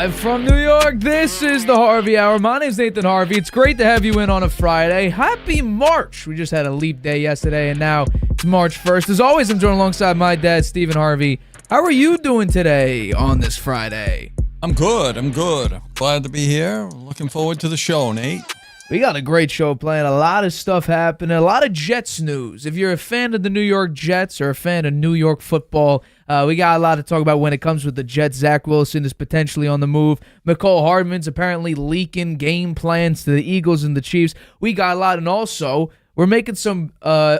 Live from New York, this is the Harvey Hour. My name's Nathan Harvey. It's great to have you in on a Friday. Happy March. We just had a leap day yesterday, and now it's March 1st. As always, I'm joined alongside my dad, Stephen Harvey. How are you doing today on this Friday? I'm good. Glad to be here. Looking forward to the show, Nate. We got a great show planned. A lot of stuff happening. A lot of Jets news. If you're a fan of the New York Jets or a fan of New York football, we got a lot to talk about when it comes with the Jets. Zach Wilson is potentially on the move. Mecole Hardman's apparently leaking game plans to the Eagles and the Chiefs. We got a lot, and also we're making some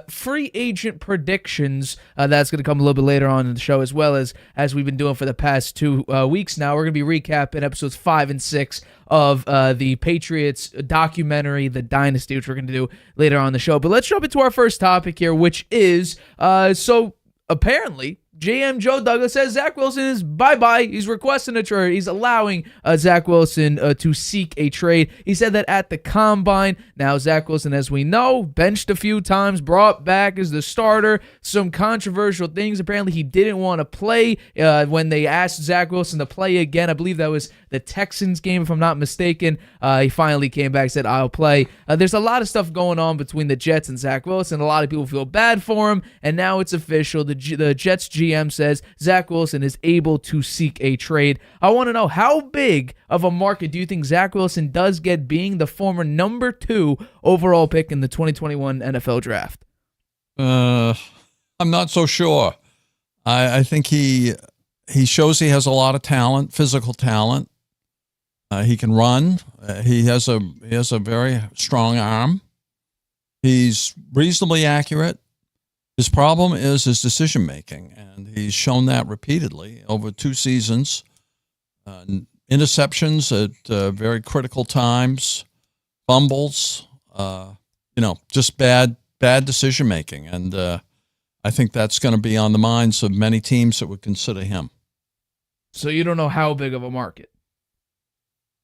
free agent predictions. That's going to come a little bit later on in the show, as well as we've been doing for the past 2 weeks now. We're going to be recapping episodes 5 and 6 of the Patriots documentary, The Dynasty, which we're going to do later on in the show. But let's jump into our first topic here, which is, so apparently GM Joe Douglas says Zach Wilson is bye-bye. He's requesting a trade. He's allowing Zach Wilson to seek a trade. He said that at the Combine. Now, Zach Wilson, as we know, benched a few times, brought back as the starter. Some controversial things. Apparently, he didn't want to play when they asked Zach Wilson to play again. I believe that was the Texans game, if I'm not mistaken. He finally came back and said, I'll play. There's a lot of stuff going on between the Jets and Zach Wilson. A lot of people feel bad for him, and now it's official. The Jets GM says Zach Wilson is able to seek a trade. I want to know, how big of a market do you think Zach Wilson does get being the former number 2 overall pick in the 2021 NFL draft? I'm not so sure. I think he shows he has a lot of talent, physical talent. He can run. He has a very strong arm. He's reasonably accurate. His problem is his decision-making, and he's shown that repeatedly over 2 seasons. Interceptions at very critical times, fumbles, just bad decision-making. And I think that's going to be on the minds of many teams that would consider him. So you don't know how big of a market?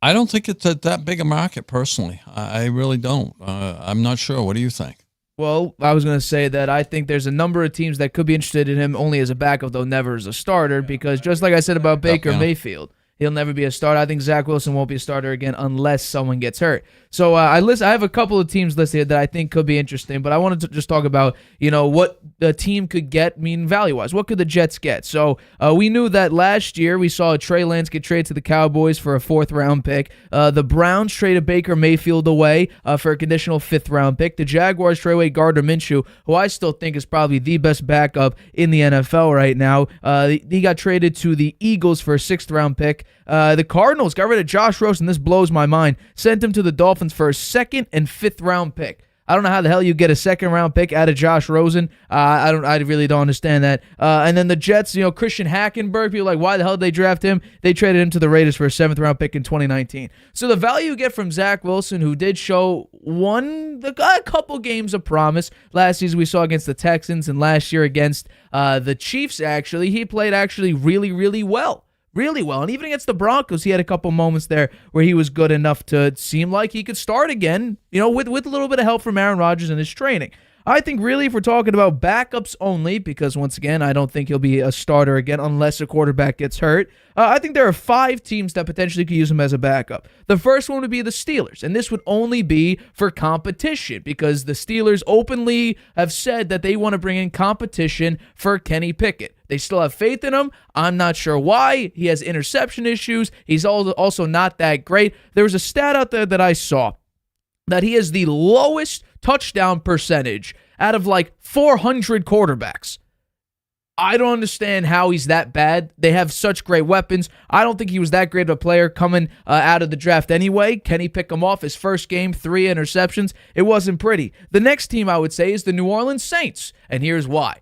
I don't think it's that big a market, personally. I really don't. I'm not sure. What do you think? Well, I was going to say that I think there's a number of teams that could be interested in him only as a backup, though never as a starter, because just like I said about Baker Mayfield, he'll never be a starter. I think Zach Wilson won't be a starter again unless someone gets hurt. So I have a couple of teams listed here that I think could be interesting, but I wanted to just talk about, what the team could get, value-wise. What could the Jets get? So we knew that last year we saw Trey Lance get traded to the Cowboys for a 4th-round pick. The Browns traded Baker Mayfield away for a conditional 5th-round pick. The Jaguars traded away Gardner Minshew, who I still think is probably the best backup in the NFL right now. He got traded to the Eagles for a 6th-round pick. The Cardinals got rid of Josh Rosen. This blows my mind. Sent him to the Dolphins for a 2nd and 5th-round pick. I don't know how the hell you get a 2nd-round pick out of Josh Rosen. I really don't understand that. And then the Jets, Christian Hackenberg, people are like, why the hell did they draft him? They traded him to the Raiders for a 7th-round pick in 2019. So the value you get from Zach Wilson, who did show a couple games of promise. Last season we saw against the Texans, and last year against the Chiefs, actually. He played really, really well. Really well. And even against the Broncos, he had a couple moments there where he was good enough to seem like he could start again, with a little bit of help from Aaron Rodgers and his training. I think really if we're talking about backups only, because once again, I don't think he'll be a starter again unless a quarterback gets hurt. I think there are 5 teams that potentially could use him as a backup. The first one would be the Steelers, and this would only be for competition because the Steelers openly have said that they want to bring in competition for Kenny Pickett. They still have faith in him. I'm not sure why. He has interception issues. He's also not that great. There was a stat out there that I saw that he has the lowest touchdown percentage out of 400 quarterbacks. I don't understand how he's that bad. They have such great weapons. I don't think he was that great of a player coming out of the draft anyway. Can he pick him off? His first game, 3 interceptions. It wasn't pretty. The next team I would say is the New Orleans Saints, and here's why.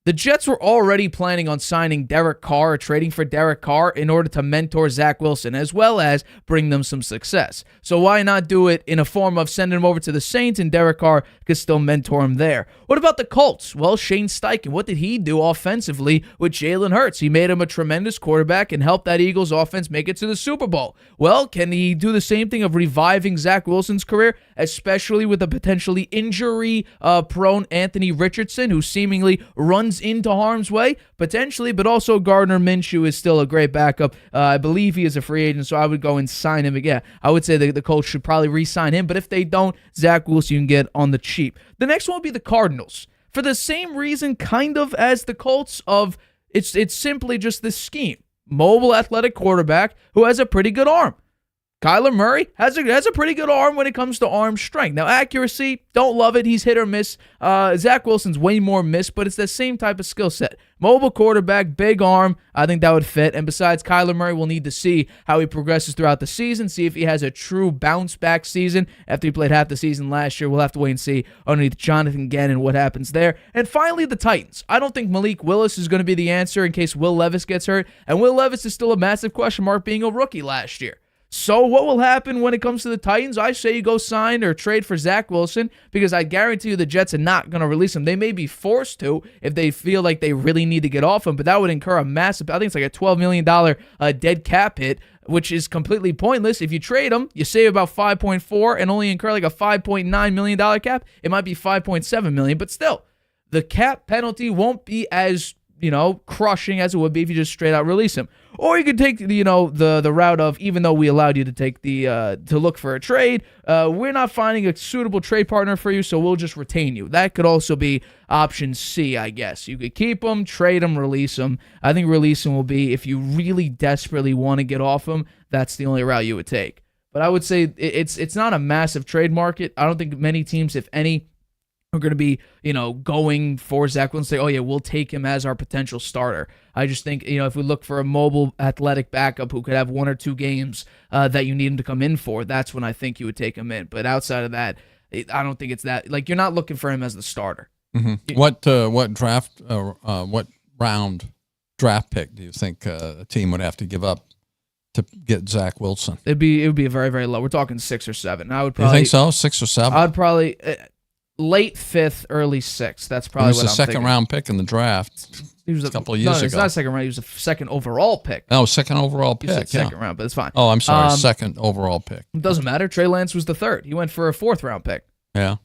The Jets were already planning on signing Derek Carr or trading for Derek Carr in order to mentor Zach Wilson as well as bring them some success. So why not do it in a form of sending him over to the Saints and Derek Carr could still mentor him there? What about the Colts? Well, Shane Steichen, what did he do offensively with Jalen Hurts? He made him a tremendous quarterback and helped that Eagles offense make it to the Super Bowl. Well, can he do the same thing of reviving Zach Wilson's career, especially with a potentially injury-prone Anthony Richardson, who seemingly runs comes into harm's way? Potentially, but also Gardner Minshew is still a great backup. I believe he is a free agent, so I would go and sign him again. I would say the Colts should probably re-sign him, but if they don't, Zach Wilson you can get on the cheap. The next one would be the Cardinals. For the same reason, kind of, as the Colts, of it's simply just this scheme. Mobile, athletic quarterback who has a pretty good arm. Kyler Murray has a pretty good arm when it comes to arm strength. Now, accuracy, don't love it. He's hit or miss. Zach Wilson's way more miss, but it's the same type of skill set. Mobile quarterback, big arm. I think that would fit. And besides, Kyler Murray, we'll need to see how he progresses throughout the season, see if he has a true bounce-back season. After he played half the season last year, we'll have to wait and see underneath Jonathan Gannon what happens there. And finally, the Titans. I don't think Malik Willis is going to be the answer in case Will Levis gets hurt. And Will Levis is still a massive question mark being a rookie last year. So what will happen when it comes to the Titans? I say you go sign or trade for Zach Wilson, because I guarantee you the Jets are not going to release him. They may be forced to if they feel like they really need to get off him, but that would incur a massive, I think it's like a $12 million dead cap hit, which is completely pointless. If you trade him, you save about 5.4 and only incur like a $5.9 million cap. It might be 5.7 million, but still, the cap penalty won't be as crushing as it would be if you just straight out release him. Or you could take, the route of, even though we allowed you to take to look for a trade, we're not finding a suitable trade partner for you, so we'll just retain you. That could also be option C, I guess. You could keep him, trade him, release him. I think release him will be, if you really desperately want to get off him, that's the only route you would take. But I would say it's not a massive trade market. I don't think many teams, if any, are going to be, going for Zach Wilson and say, oh, yeah, we'll take him as our potential starter. I just think, if we look for a mobile athletic backup who could have 1 or 2 games that you need him to come in for, that's when I think you would take him in. But outside of that, I don't think it's that. Like, you're not looking for him as the starter. Mm-hmm. What round draft pick do you think a team would have to give up to get Zach Wilson? It would be a very, very low. We're talking 6 or 7. I would probably. You think so? 6 or 7? I'd probably. Late 5th, early 6th. That's probably what I'm thinking. He was a second-round pick in the draft a couple of years ago. No, it's not a second round. He was a second overall pick. Oh, second overall pick. Second round, but it's fine. Oh, I'm sorry. Second overall pick. It doesn't matter. Trey Lance was the 3rd. He went for a 4th-round pick. Yeah.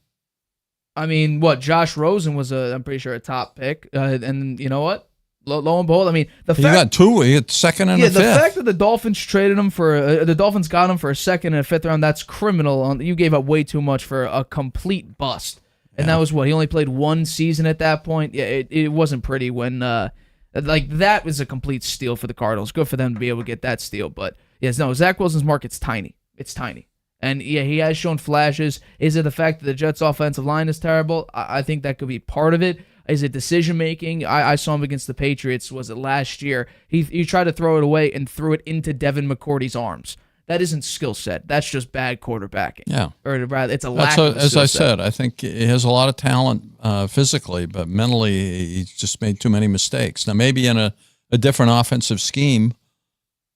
I mean, Josh Rosen was I'm pretty sure, a top pick. And you know what? Lo and behold, I mean, the fact, you got 2. You got 2nd and a 5th. The fact that the Dolphins traded him for the Dolphins got him for a 2nd and a 5th round. That's criminal. You gave up way too much for a complete bust. And that was he only played 1 season at that point. Yeah, it wasn't pretty when, that was a complete steal for the Cardinals. Good for them to be able to get that steal. But, yes, no, Zach Wilson's market's tiny. It's tiny. And, yeah, he has shown flashes. Is it the fact that the Jets' offensive line is terrible? I think that could be part of it. Is it decision-making? I saw him against the Patriots, was it last year? He tried to throw it away and threw it into Devin McCourty's arms. That isn't skill set. That's just bad quarterbacking. Yeah. Or rather, it's a lack of skill set. As I said, I think he has a lot of talent physically, but mentally he's just made too many mistakes. Now, maybe in a different offensive scheme,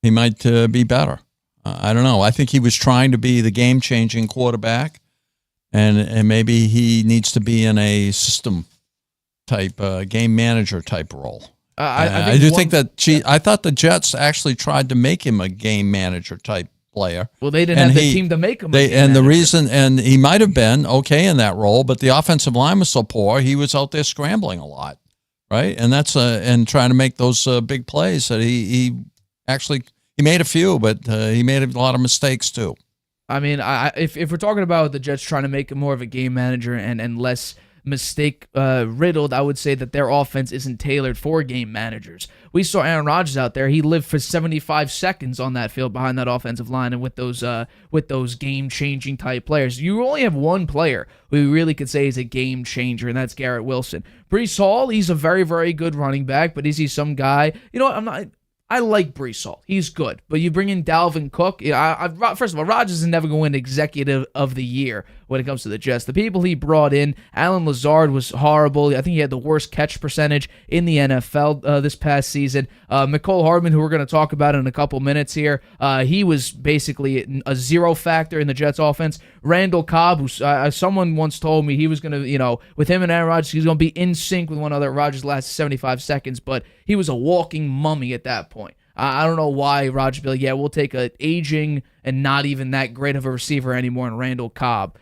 he might be better. I don't know. I think he was trying to be the game-changing quarterback, and maybe he needs to be in a system-type, game manager-type role. I thought the Jets actually tried to make him a game manager-type player. Well, they didn't have the team to make him. And he might have been okay in that role, but the offensive line was so poor, he was out there scrambling a lot, right? And that's and trying to make those big plays that he made a few, but he made a lot of mistakes too. I mean, if we're talking about the Jets trying to make him more of a game manager and less mistake riddled, I would say that their offense isn't tailored for game managers. We saw Aaron Rodgers out there. He lived for 75 seconds on that field behind that offensive line and with those game-changing type players. You only have one player who you really could say is a game changer, and that's Garrett Wilson. Breece Hall, he's a very, very good running back, but is he some guy? You know what? I like Breece Hall. He's good. But you bring in Dalvin Cook. First of all, Rodgers is never going to win Executive of the Year when it comes to the Jets. The people he brought in, Alan Lazard was horrible. I think he had the worst catch percentage in the NFL this past season. Mecole Hardman, who we're going to talk about in a couple minutes here, he was basically a zero factor in the Jets offense. Randall Cobb, who someone once told me he was going to, with him and Aaron Rodgers, he's going to be in sync with one another. Rodgers lasted 75 seconds, but he was a walking mummy at that point. I don't know why Rodgers be like, yeah, we'll take an aging and not even that great of a receiver anymore in Randall Cobb.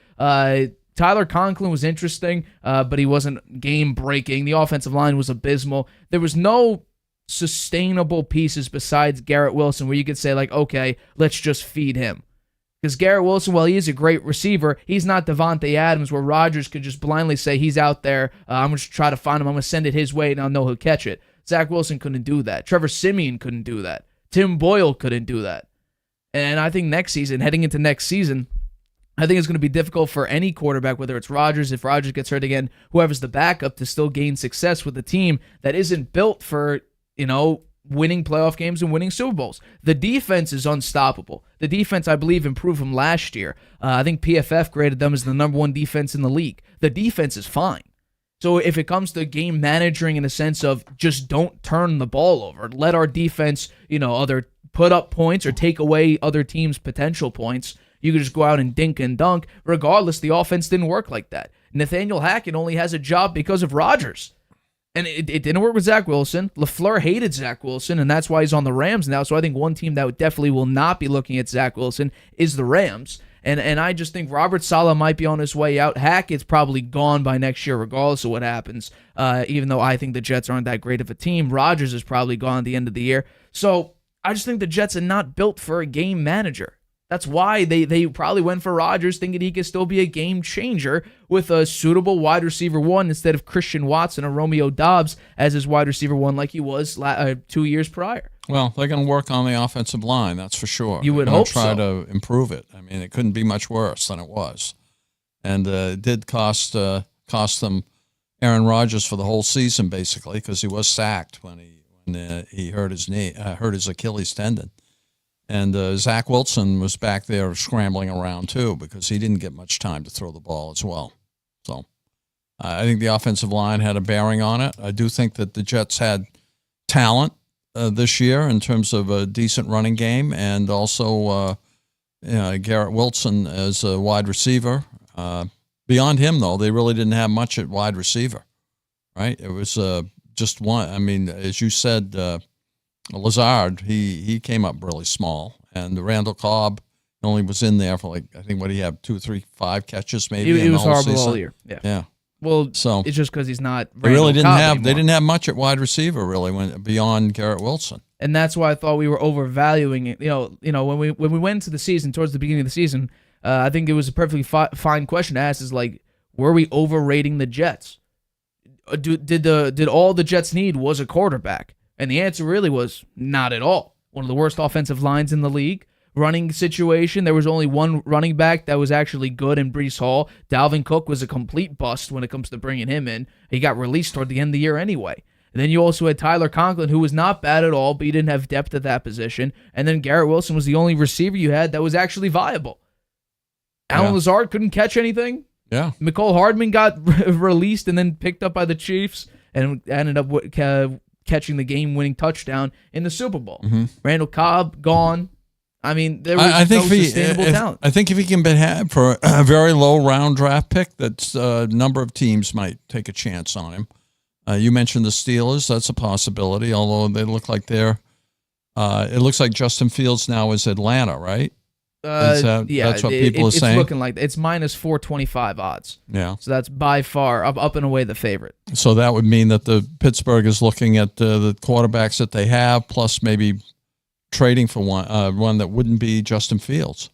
Tyler Conklin was interesting, but he wasn't game-breaking. The offensive line was abysmal. There was no sustainable pieces besides Garrett Wilson where you could say, like, okay, let's just feed him. Because Garrett Wilson, while he is a great receiver, he's not Devontae Adams where Rodgers could just blindly say he's out there. I'm going to try to find him. I'm going to send it his way, and I'll know he'll catch it. Zach Wilson couldn't do that. Trevor Siemian couldn't do that. Tim Boyle couldn't do that. And I think heading into next season, I think it's going to be difficult for any quarterback, whether it's Rodgers, if Rodgers gets hurt again, whoever's the backup, to still gain success with a team that isn't built for, winning playoff games and winning Super Bowls. The defense is unstoppable. The defense, I believe, improved from last year. I think PFF graded them as the number 1 defense in the league. The defense is fine. So if it comes to game managing in the sense of just don't turn the ball over, let our defense, either put up points or take away other teams' potential points, you could just go out and dink and dunk. Regardless, the offense didn't work like that. Nathaniel Hackett only has a job because of Rodgers. And it didn't work with Zach Wilson. LaFleur hated Zach Wilson, and that's why he's on the Rams now. So I think one team that definitely will not be looking at Zach Wilson is the Rams. And I just think Robert Saleh might be on his way out. Hackett's probably gone by next year regardless of what happens, even though I think the Jets aren't that great of a team. Rodgers is probably gone at the end of the year. So I just think the Jets are not built for a game manager. That's why they probably went for Rodgers, thinking he could still be a game changer with a suitable wide receiver 1 instead of Christian Watson or Romeo Doubs as his wide receiver 1 like he was 2 years prior. Well, they're going to work on the offensive line, that's for sure. You would hope so. Try to improve it. I mean, it couldn't be much worse than it was. And it did cost them Aaron Rodgers for the whole season, basically, because he was sacked when he hurt his Achilles tendon. And Zach Wilson was back there scrambling around, too, because he didn't get much time to throw the ball as well. So I think the offensive line had a bearing on it. I do think that the Jets had talent this year in terms of a decent running game, and also Garrett Wilson as a wide receiver. Beyond him, though, they really didn't have much at wide receiver, right? It was just one. I mean, as you said, Lazard, he came up really small, and Randall Cobb only was in there for I think what he had 2, 3, 5 catches maybe. He was horrible season. all year. Yeah. Well, so it's just because he's not. They really didn't Cobb have. anymore. They didn't have much at wide receiver really beyond Garrett Wilson. And that's why I thought we were overvaluing it. When we went into the season, towards the beginning of the season, I think it was a perfectly fine question to ask. Is were we overrating the Jets? Did all the Jets need was a quarterback? And the answer really was not at all. One of the worst offensive lines in the league. Running situation, there was only one running back that was actually good in Breece Hall. Dalvin Cook was a complete bust when it comes to bringing him in. He got released toward the end of the year anyway. And then you also had Tyler Conklin, who was not bad at all, but he didn't have depth at that position. And then Garrett Wilson was the only receiver you had that was actually viable. Alan Lazard couldn't catch anything. Yeah. Mecole Hardman got released and then picked up by the Chiefs and ended up catching the game-winning touchdown in the Super Bowl. Mm-hmm. Randall Cobb, gone. I mean, there was no sustainable talent. I think if he can be for a very low round draft pick, that's a number of teams might take a chance on him. You mentioned the Steelers. That's a possibility, although they look like it looks like Justin Fields now is Atlanta, right? That's what people are saying. It's looking like it's minus 425 odds. Yeah. So that's by far up and away the favorite. So that would mean that the Pittsburgh is looking at the quarterbacks that they have, plus maybe trading for one that wouldn't be Justin Fields.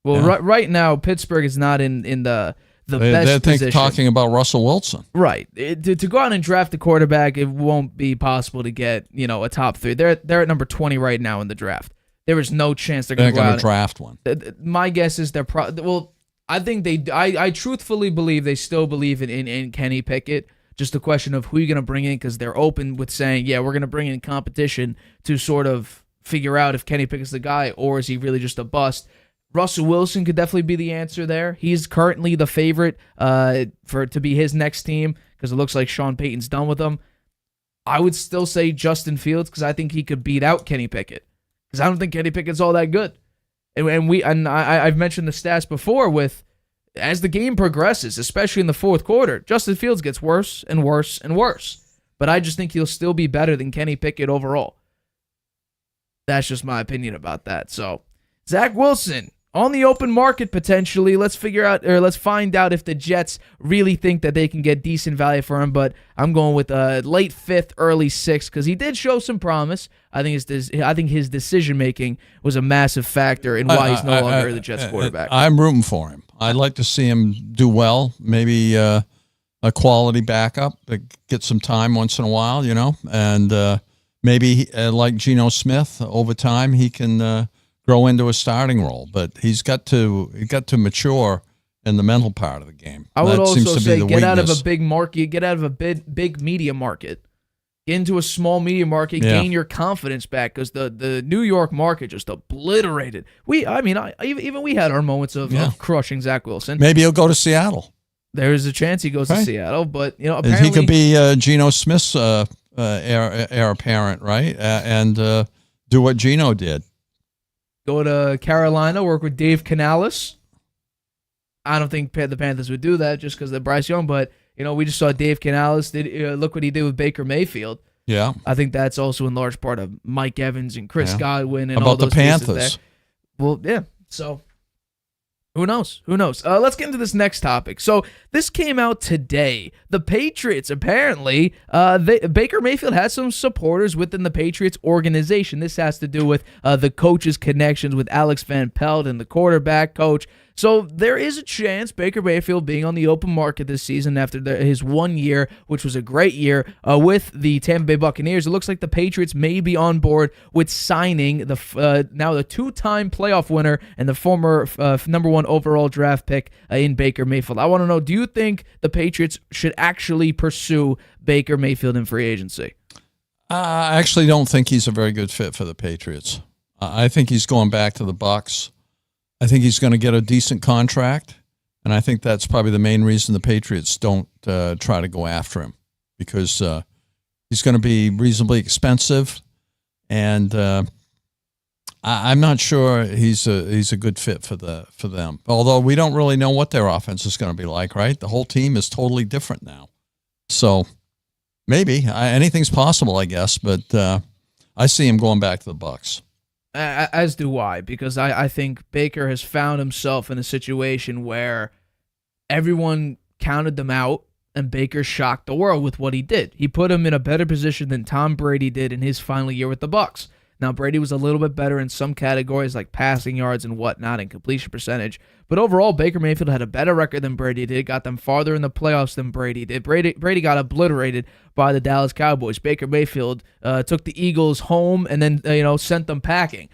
Well, right now Pittsburgh is not in the best position. They're talking about Russell Wilson. Right. To go out and draft a quarterback, it won't be possible to get a top 3. They're at number 20 right now in the draft. There is no chance they're going to draft one. My guess is they're I think I truthfully believe they still believe in Kenny Pickett. Just a question of who you're going to bring in, because they're open with saying, yeah, we're going to bring in competition to sort of figure out if Kenny Pickett's the guy or is he really just a bust. Russell Wilson could definitely be the answer there. He's currently the favorite to be his next team because it looks like Sean Payton's done with him. I would still say Justin Fields because I think he could beat out Kenny Pickett. Because I don't think Kenny Pickett's all that good. I've mentioned the stats before with, as the game progresses, especially in the fourth quarter, Justin Fields gets worse and worse and worse. But I just think he'll still be better than Kenny Pickett overall. That's just my opinion about that. So, Zach Wilson, On the open market, potentially, let's find out if the Jets really think that they can get decent value for him. But I'm going with late 5th, early 6th, because he did show some promise. I think his decision making was a massive factor in why he's no longer the Jets quarterback. I'm rooting for him. I'd like to see him do well. Maybe a quality backup, get some time once in a while, and maybe like Geno Smith over time he can. Grow into a starting role, but he's got to mature in the mental part of the game. I would also say get out of a big market, get out of a big media market, get into a small media market, gain your confidence back, because the New York market just obliterated. Even we had our moments of crushing Zach Wilson. Maybe he'll go to Seattle. There's a chance he goes to Seattle, but apparently he could be Geno Smith's heir apparent, right? And do what Geno did. Go to Carolina, work with Dave Canales. I don't think the Panthers would do that just because they're Bryce Young, but we just saw Dave Canales. Look what he did with Baker Mayfield. Yeah, I think that's also in large part of Mike Evans and Chris Godwin and about all those the Panthers. There. Well, yeah. So who knows? Let's get into this next topic. So this came out today. The Patriots, apparently, Baker Mayfield has some supporters within the Patriots organization. This has to do with the coach's connections with Alex Van Pelt and the quarterback coach. So there is a chance Baker Mayfield being on the open market this season after his 1 year, which was a great year, with the Tampa Bay Buccaneers. It looks like the Patriots may be on board with signing now the 2-time playoff winner and the former number 1 overall draft pick in Baker Mayfield. I want to know, do you think the Patriots should actually pursue Baker Mayfield in free agency? I actually don't think he's a very good fit for the Patriots. I think he's going back to the Bucs. I think he's going to get a decent contract, and I think that's probably the main reason the Patriots don't try to go after him, because he's going to be reasonably expensive, and I'm not sure he's a good fit for them. Although we don't really know what their offense is going to be like, right? The whole team is totally different now, so maybe anything's possible, I guess. But I see him going back to the Bucs. As do I, because I think Baker has found himself in a situation where everyone counted them out, and Baker shocked the world with what he did. He put him in a better position than Tom Brady did in his final year with the Bucs. Now, Brady was a little bit better in some categories like passing yards and whatnot and completion percentage, but overall, Baker Mayfield had a better record than Brady did, got them farther in the playoffs than Brady did. Brady got obliterated by the Dallas Cowboys. Baker Mayfield took the Eagles home and then sent them packing.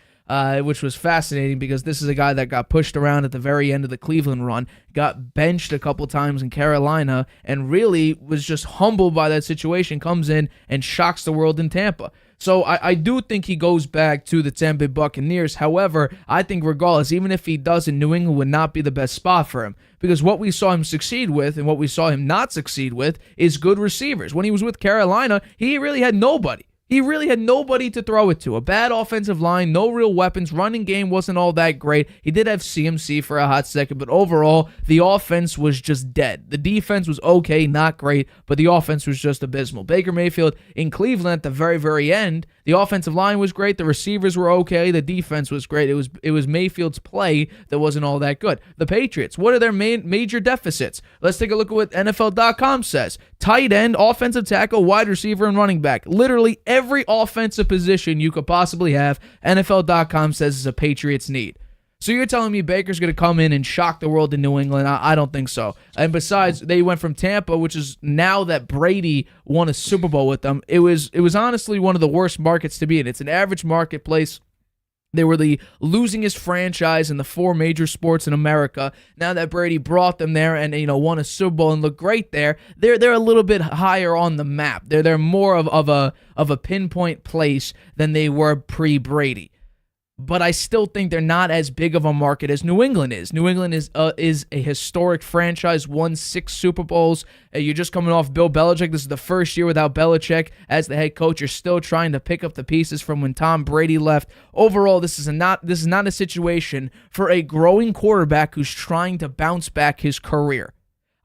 Which was fascinating because this is a guy that got pushed around at the very end of the Cleveland run, got benched a couple times in Carolina, and really was just humbled by that situation, comes in and shocks the world in Tampa. So I do think he goes back to the Tampa Bay Buccaneers. However, I think regardless, even if he doesn't, New England would not be the best spot for him, because what we saw him succeed with and what we saw him not succeed with is good receivers. When he was with Carolina, he really had nobody. He really had nobody to throw it to. A bad offensive line, no real weapons. Running game wasn't all that great. He did have CMC for a hot second, but overall, the offense was just dead. The defense was okay, not great, but the offense was just abysmal. Baker Mayfield in Cleveland at the very, very end, the offensive line was great. The receivers were okay. The defense was great. It was Mayfield's play that wasn't all that good. The Patriots, what are their major deficits? Let's take a look at what NFL.com says. Tight end, offensive tackle, wide receiver, and running back. Literally every offensive position you could possibly have, NFL.com says is a Patriots need. So you're telling me Baker's going to come in and shock the world in New England? I don't think so. And besides, they went from Tampa, which is now that Brady won a Super Bowl with them, it was honestly one of the worst markets to be in. It's an average marketplace. They were the losingest franchise in the 4 major sports in America. Now that Brady brought them there and won a Super Bowl and looked great there, they're a little bit higher on the map. They're more of a pinpoint place than they were pre-Brady. But I still think they're not as big of a market as New England is. New England is a historic franchise, won 6 Super Bowls. You're just coming off Bill Belichick. This is the first year without Belichick as the head coach. You're still trying to pick up the pieces from when Tom Brady left. Overall, this is not a situation for a growing quarterback who's trying to bounce back his career.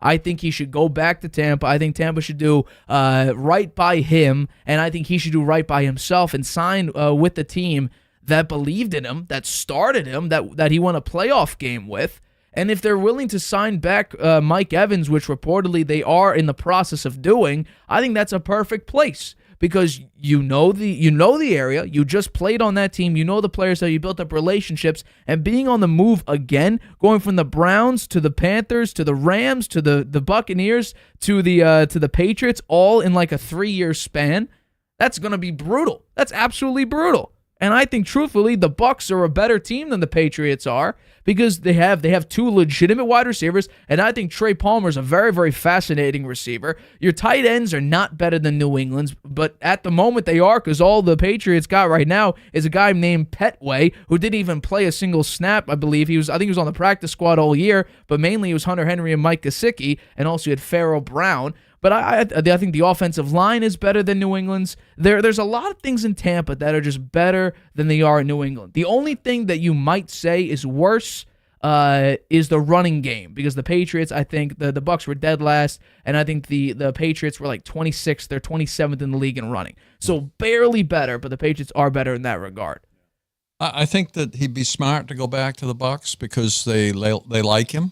I think he should go back to Tampa. I think Tampa should do right by him, and I think he should do right by himself and sign with the team that believed in him, that started him, that he won a playoff game with. And if they're willing to sign back Mike Evans, which reportedly they are in the process of doing, I think that's a perfect place because you know the area, you just played on that team, you know the players, how you built up relationships, and being on the move again, going from the Browns to the Panthers to the Rams to the Buccaneers to the Patriots, all in like a 3-year span, that's going to be brutal. That's absolutely brutal. And I think, truthfully, the Bucs are a better team than the Patriots are because they have two legitimate wide receivers, and I think Trey Palmer is a very, very fascinating receiver. Your tight ends are not better than New England's, but at the moment they are because all the Patriots got right now is a guy named Petway who didn't even play a single snap, I believe. I think he was on the practice squad all year, but mainly it was Hunter Henry and Mike Gesicki, and also you had Pharaoh Brown. But I think the offensive line is better than New England's. There's a lot of things in Tampa that are just better than they are in New England. The only thing that you might say is worse is the running game because the Patriots, I think the Bucs were dead last, and I think the Patriots were like 26th or 27th in the league in running. So barely better, but the Patriots are better in that regard. I think that he'd be smart to go back to the Bucs because they like him.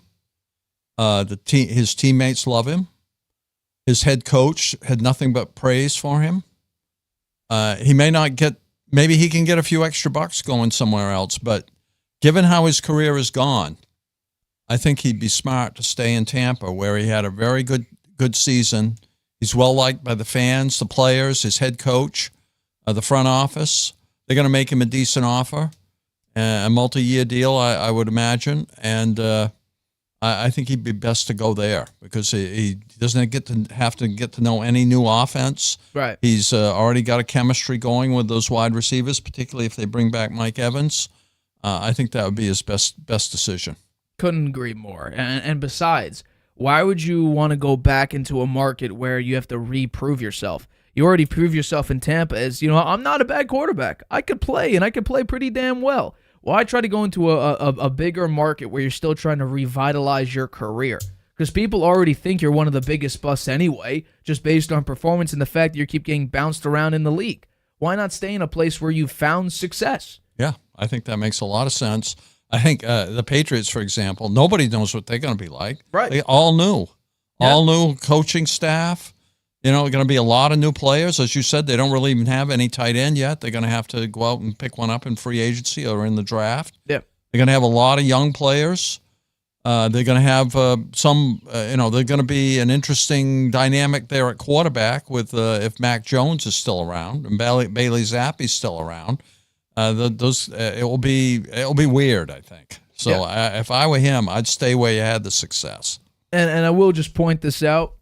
His teammates love him. His head coach had nothing but praise for him. Maybe he can get a few extra bucks going somewhere else, but given how his career has gone, I think he'd be smart to stay in Tampa where he had a very good season. He's well liked by the fans, the players, his head coach, the front office. They're going to make him a decent offer, a multi-year deal, I would imagine, and I think he'd be best to go there because he doesn't have to get to know any new offense. Right. He's already got a chemistry going with those wide receivers, particularly if they bring back Mike Evans. I think that would be his best decision. Couldn't agree more. And besides, why would you want to go back into a market where you have to reprove yourself? You already proved yourself in Tampa as, I'm not a bad quarterback. I could play, and I could play pretty damn well. Why try to go into a bigger market where you're still trying to revitalize your career? Because people already think you're one of the biggest busts anyway, just based on performance and the fact that you keep getting bounced around in the league. Why not stay in a place where you've found success? Yeah, I think that makes a lot of sense. I think the Patriots, for example, nobody knows what they're going to be like. Right. They all new. Yeah. All new coaching staff. Going to be a lot of new players. As you said, they don't really even have any tight end yet. They're going to have to go out and pick one up in free agency or in the draft. Yeah. They're going to have a lot of young players. They're going to have they're going to be an interesting dynamic there at quarterback with if Mac Jones is still around and Bailey Zappe's still around. It will be weird, I think. So yeah. If I were him, I'd stay where you had the success. And I will just point this out.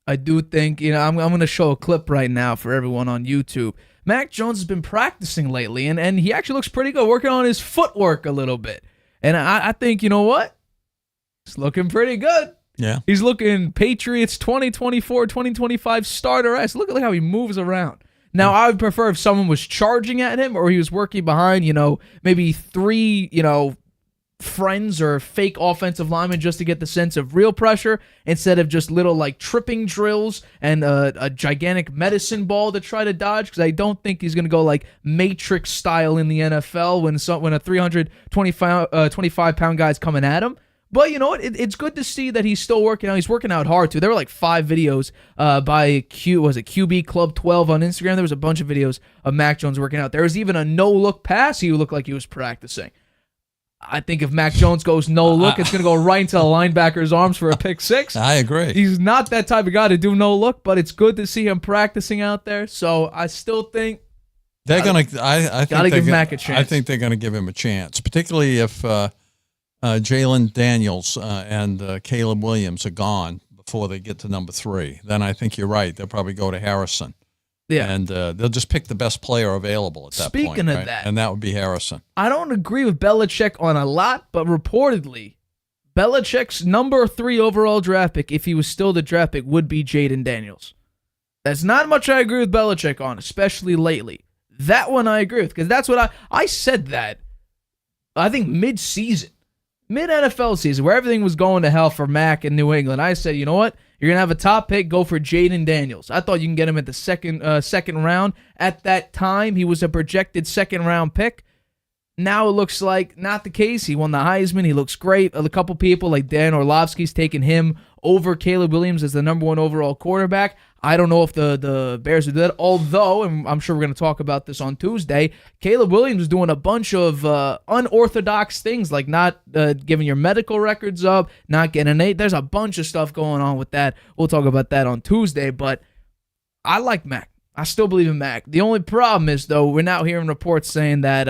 I do think, I'm going to show a clip right now for everyone on YouTube. Mac Jones has been practicing lately, and he actually looks pretty good, working on his footwork a little bit. And I think, you know what? He's looking pretty good. Yeah. He's looking Patriots 2024, 2025 starter-esque. Look at how he moves around. Now, I would prefer if someone was charging at him or he was working behind, maybe three, friends or fake offensive linemen just to get the sense of real pressure instead of just little tripping drills and a gigantic medicine ball to try to dodge, because I don't think he's going to go like Matrix style in the NFL when a 325-pound guy's coming at him. But you know what? It's good to see that he's still working out. He's working out hard, too. There were 5 videos by QB Club 12 on Instagram. There was a bunch of videos of Mac Jones working out. There was even a no-look pass he looked like he was practicing. I think if Mac Jones goes no-look, it's going to go right into the linebacker's arms for a pick six. I agree. He's not that type of guy to do no-look, but it's good to see him practicing out there. So I still think they're going to. I think give Mac a chance. I think they're going to give him a chance, particularly if Jalen Daniels and Caleb Williams are gone before they get to number 3. Then I think you're right. They'll probably go to Harrison. Yeah. And they'll just pick the best player available at that point. Speaking of right? that. And that would be Harrison. I don't agree with Belichick on a lot, but reportedly, Belichick's number 3 overall draft pick, if he was still the draft pick, would be Jaden Daniels. That's not much I agree with Belichick on, especially lately. That one I agree with, because that's what I said that, I think, mid-season. Mid-NFL season, where everything was going to hell for Mac in New England, I said, you know what? You're going to have a top pick, go for Jaden Daniels. I thought you can get him at the second round. At that time, he was a projected second-round pick. Now it looks like not the case. He won the Heisman. He looks great. A couple people like Dan Orlovsky's taken him over Caleb Williams as the number 1 overall quarterback. I don't know if the Bears would do that, although, and I'm sure we're going to talk about this on Tuesday, Caleb Williams is doing a bunch of unorthodox things, like not giving your medical records up, not getting an 8. There's a bunch of stuff going on with that. We'll talk about that on Tuesday, but I like Mac. I still believe in Mac. The only problem is, though, we're now hearing reports saying that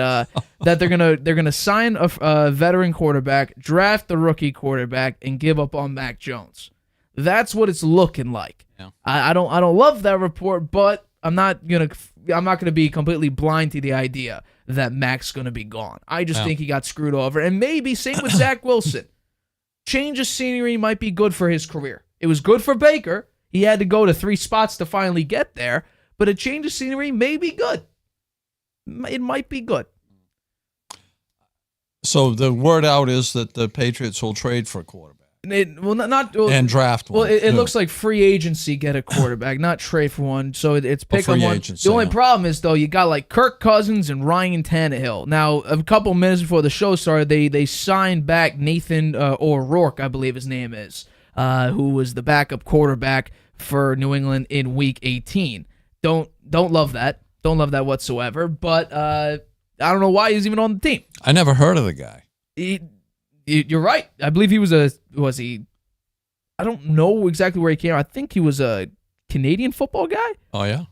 that they're gonna sign a veteran quarterback, draft the rookie quarterback, and give up on Mac Jones. That's what it's looking like. Yeah. I don't love that report, but I'm not gonna be completely blind to the idea that Mac's gonna be gone. I just think he got screwed over, and maybe same with Zach Wilson. Change of scenery might be good for his career. It was good for Baker. He had to go to 3 spots to finally get there. But a change of scenery may be good. It might be good. So the word out is that the Patriots will trade for a quarterback. And draft one. Well, it looks like free agency get a quarterback, not trade for one. So it's pick on one. Agency, the only problem is, though, you got like Kirk Cousins and Ryan Tannehill. Now, a couple minutes before the show started, they signed back Nathan O'Rourke, I believe his name is, who was the backup quarterback for New England in Week 18. Don't love that. Don't love that whatsoever. But I don't know why he's even on the team. I never heard of the guy. You're right. I believe he was I don't know exactly where he came. I think he was a Canadian football guy. Oh, yeah?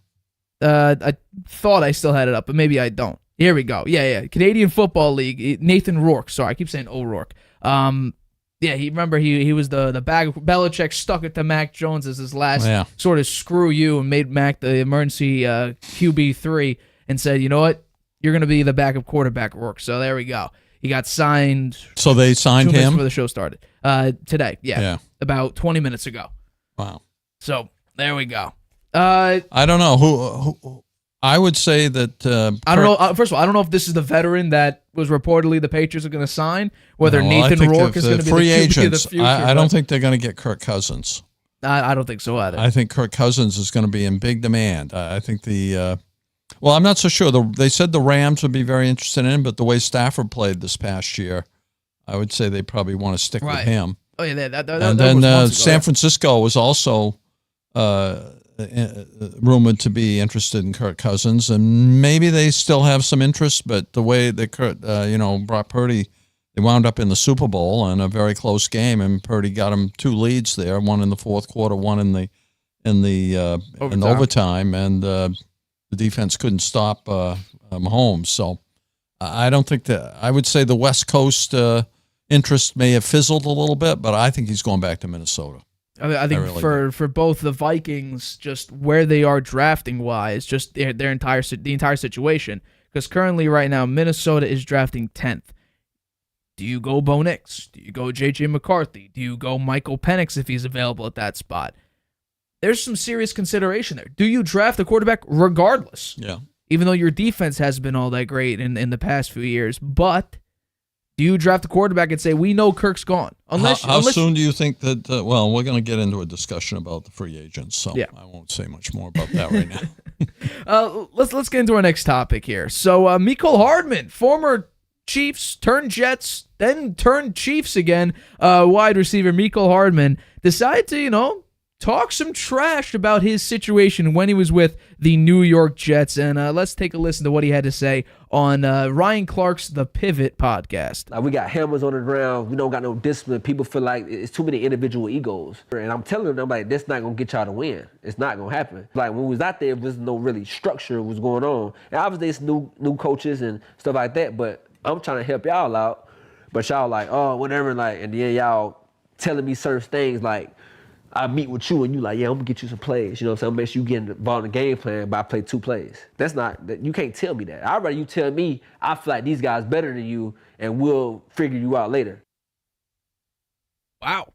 I thought I still had it up, but maybe I don't. Here we go. Yeah. Canadian Football League. Nathan Rourke. Sorry, I keep saying O'Rourke. Yeah, he was the bag. Belichick stuck it to Mac Jones as his last sort of screw you and made Mac the emergency QB3 and said, you know what, you're going to be the backup quarterback, Rourke. So there we go. He got signed. So they signed 2 minutes him before the show started today. Yeah, about 20 minutes ago. Wow. So there we go. I don't know who. I would say that. I don't know. First of all, I don't know if this is the veteran that was reportedly the Patriots are going to sign. Whether Nathan Rourke is going to be free the QB agents. of the future. I don't think they're going to get Kirk Cousins. I don't think so either. I think Kirk Cousins is going to be in big demand. I think the. Well, I'm not so sure. They said the Rams would be very interested in him, but the way Stafford played this past year, I would say they probably want to stick with him. Oh yeah, that and then was San Francisco was also. Rumored to be interested in Kirk Cousins, and maybe they still have some interest, but the way that Brock Purdy, they wound up in the Super Bowl in a very close game, and Purdy got him 2 leads there, one in the fourth quarter, one in the overtime, and the defense couldn't stop Mahomes. So I don't think that. I would say the West Coast interest may have fizzled a little bit, but I think he's going back to Minnesota. I think really for both the Vikings, just where they are drafting wise, just the entire situation. Because currently, right now, Minnesota is drafting 10th. Do you go Bo Nix? Do you go J.J. McCarthy? Do you go Michael Penix if he's available at that spot? There's some serious consideration there. Do you draft a quarterback regardless? Yeah. Even though your defense hasn't been all that great in the past few years, but. Do you draft a quarterback and say, we know Kirk's gone? How soon do you think that, well, we're going to get into a discussion about the free agents, so I won't say much more about that right now. Let's get into our next topic here. So, Mecole Hardman, former Chiefs, turned Jets, then turned Chiefs again, wide receiver Mecole Hardman, decided to, talk some trash about his situation when he was with the New York Jets. And let's take a listen to what he had to say on Ryan Clark's The Pivot podcast. We got hammers on the ground. We don't got no discipline. People feel like it's too many individual egos. And I'm telling them, like, that's not going to get y'all to win. It's not going to happen. Like, when we was out there, there was no really structure was going on. And obviously, it's new coaches and stuff like that. But I'm trying to help y'all out. But y'all like, oh, whatever. Like, and then y'all telling me certain things like, I meet with you and you like, yeah, I'm gonna get you some plays. You know what I'm saying? Make sure you get involved in the game plan, but I play 2 plays. You can't tell me that. I'd rather you tell me I feel like these guys better than you and we'll figure you out later. Wow.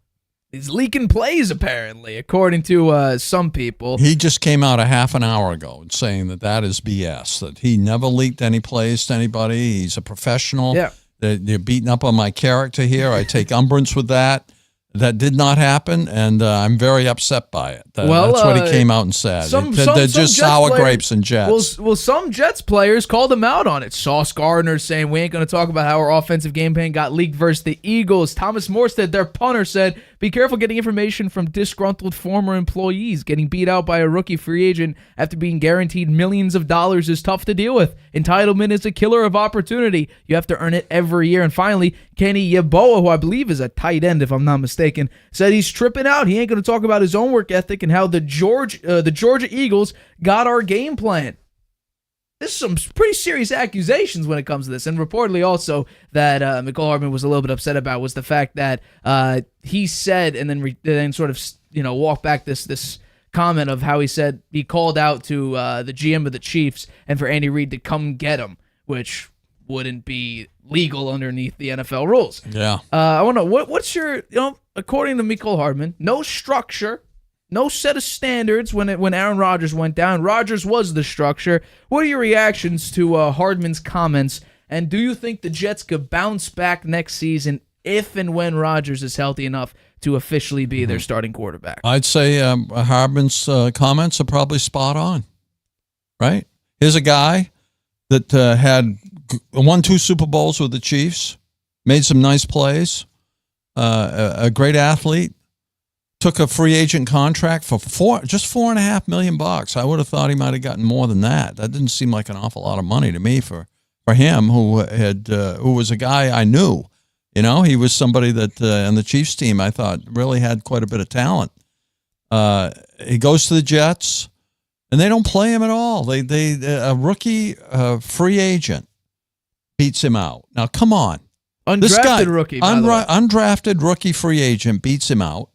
He's leaking plays, apparently, according to some people. He just came out a half an hour ago saying that is BS, that he never leaked any plays to anybody. He's a professional. Yeah. They're beating up on my character here. I take umbrance with that. That did not happen, and I'm very upset by it. Well, that's what he came out and said. They're just sour grapes and Jets. Well, some Jets players called him out on it. Sauce Gardner saying, we ain't going to talk about how our offensive game plan got leaked versus the Eagles. Thomas Morstead, their punter, said, be careful getting information from disgruntled former employees. Getting beat out by a rookie free agent after being guaranteed millions of dollars is tough to deal with. Entitlement is a killer of opportunity. You have to earn it every year. And finally, Kenny Yeboah, who I believe is a tight end, if I'm not mistaken, said he's tripping out. He ain't going to talk about his own work ethic and how the Georgia Eagles got our game plan. This is some pretty serious accusations when it comes to this. And reportedly also that Mecole Hardman was a little bit upset about was the fact that he said and then sort of walked back this comment of how he said he called out to the GM of the Chiefs and for Andy Reid to come get him, which wouldn't be legal underneath the NFL rules. Yeah. I want to know, what's your, according to Mecole Hardman, no structure, no set of standards when Aaron Rodgers went down. Rodgers was the structure. What are your reactions to Hardman's comments, and do you think the Jets could bounce back next season if and when Rodgers is healthy enough to officially be their starting quarterback? I'd say Hardman's comments are probably spot on, right? Here's a guy that had won 2 Super Bowls with the Chiefs, made some nice plays, a great athlete, took a free agent contract for just $4.5 million. I would have thought he might have gotten more than that. That didn't seem like an awful lot of money to me for him, who was a guy I knew. He was somebody that on the Chiefs team I thought really had quite a bit of talent. He goes to the Jets, and they don't play him at all. A rookie free agent beats him out. Now, come on. Undrafted rookie, by the way. Undrafted rookie free agent beats him out.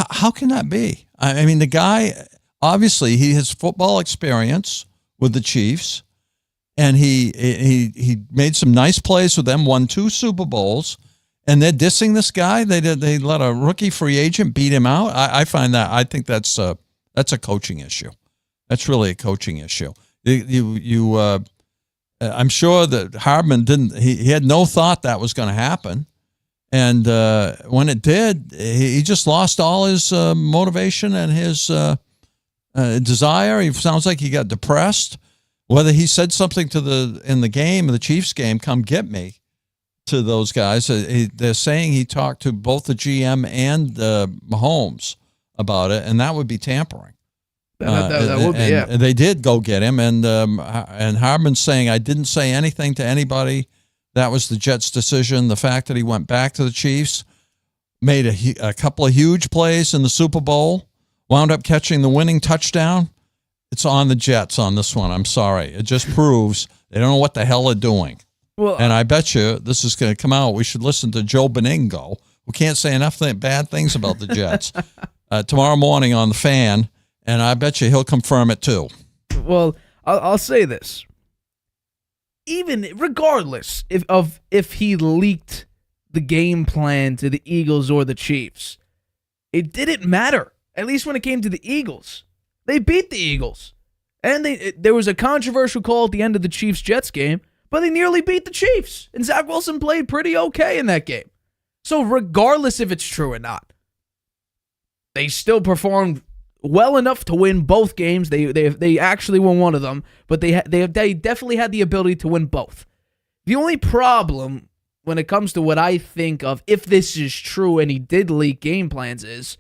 How can that be? I mean, the guy, obviously, he has football experience with the Chiefs, and he made some nice plays with them, won 2 Super Bowls, and they're dissing this guy. They let a rookie free agent beat him out. I think that's a coaching issue. That's really a coaching issue. I'm sure that Hardman didn't. He had no thought that was going to happen. And when it did, he just lost all his motivation and his desire. He sounds like he got depressed. Whether he said something in the Chiefs game, come get me, to those guys, they're saying he talked to both the GM and Mahomes about it, and that would be tampering. That would be, yeah. And they did go get him, and Hardman's saying, I didn't say anything to anybody. That was the Jets' decision. The fact that he went back to the Chiefs, made a couple of huge plays in the Super Bowl, wound up catching the winning touchdown. It's on the Jets on this one. I'm sorry. It just proves they don't know what the hell they're doing. Well, and I bet you this is going to come out. We should listen to Joe Beningo, who can't say enough bad things about the Jets, tomorrow morning on The Fan, and I bet you he'll confirm it too. Well, I'll say this. Even regardless if he leaked the game plan to the Eagles or the Chiefs, it didn't matter. At least when it came to the Eagles, they beat the Eagles, and there was a controversial call at the end of the Chiefs-Jets game, but they nearly beat the Chiefs, and Zach Wilson played pretty okay in that game. So regardless if it's true or not, they still performed well enough to win both games. They actually won one of them, but they definitely had the ability to win both. The only problem when it comes to what I think of, if this is true and he did leak game plans, is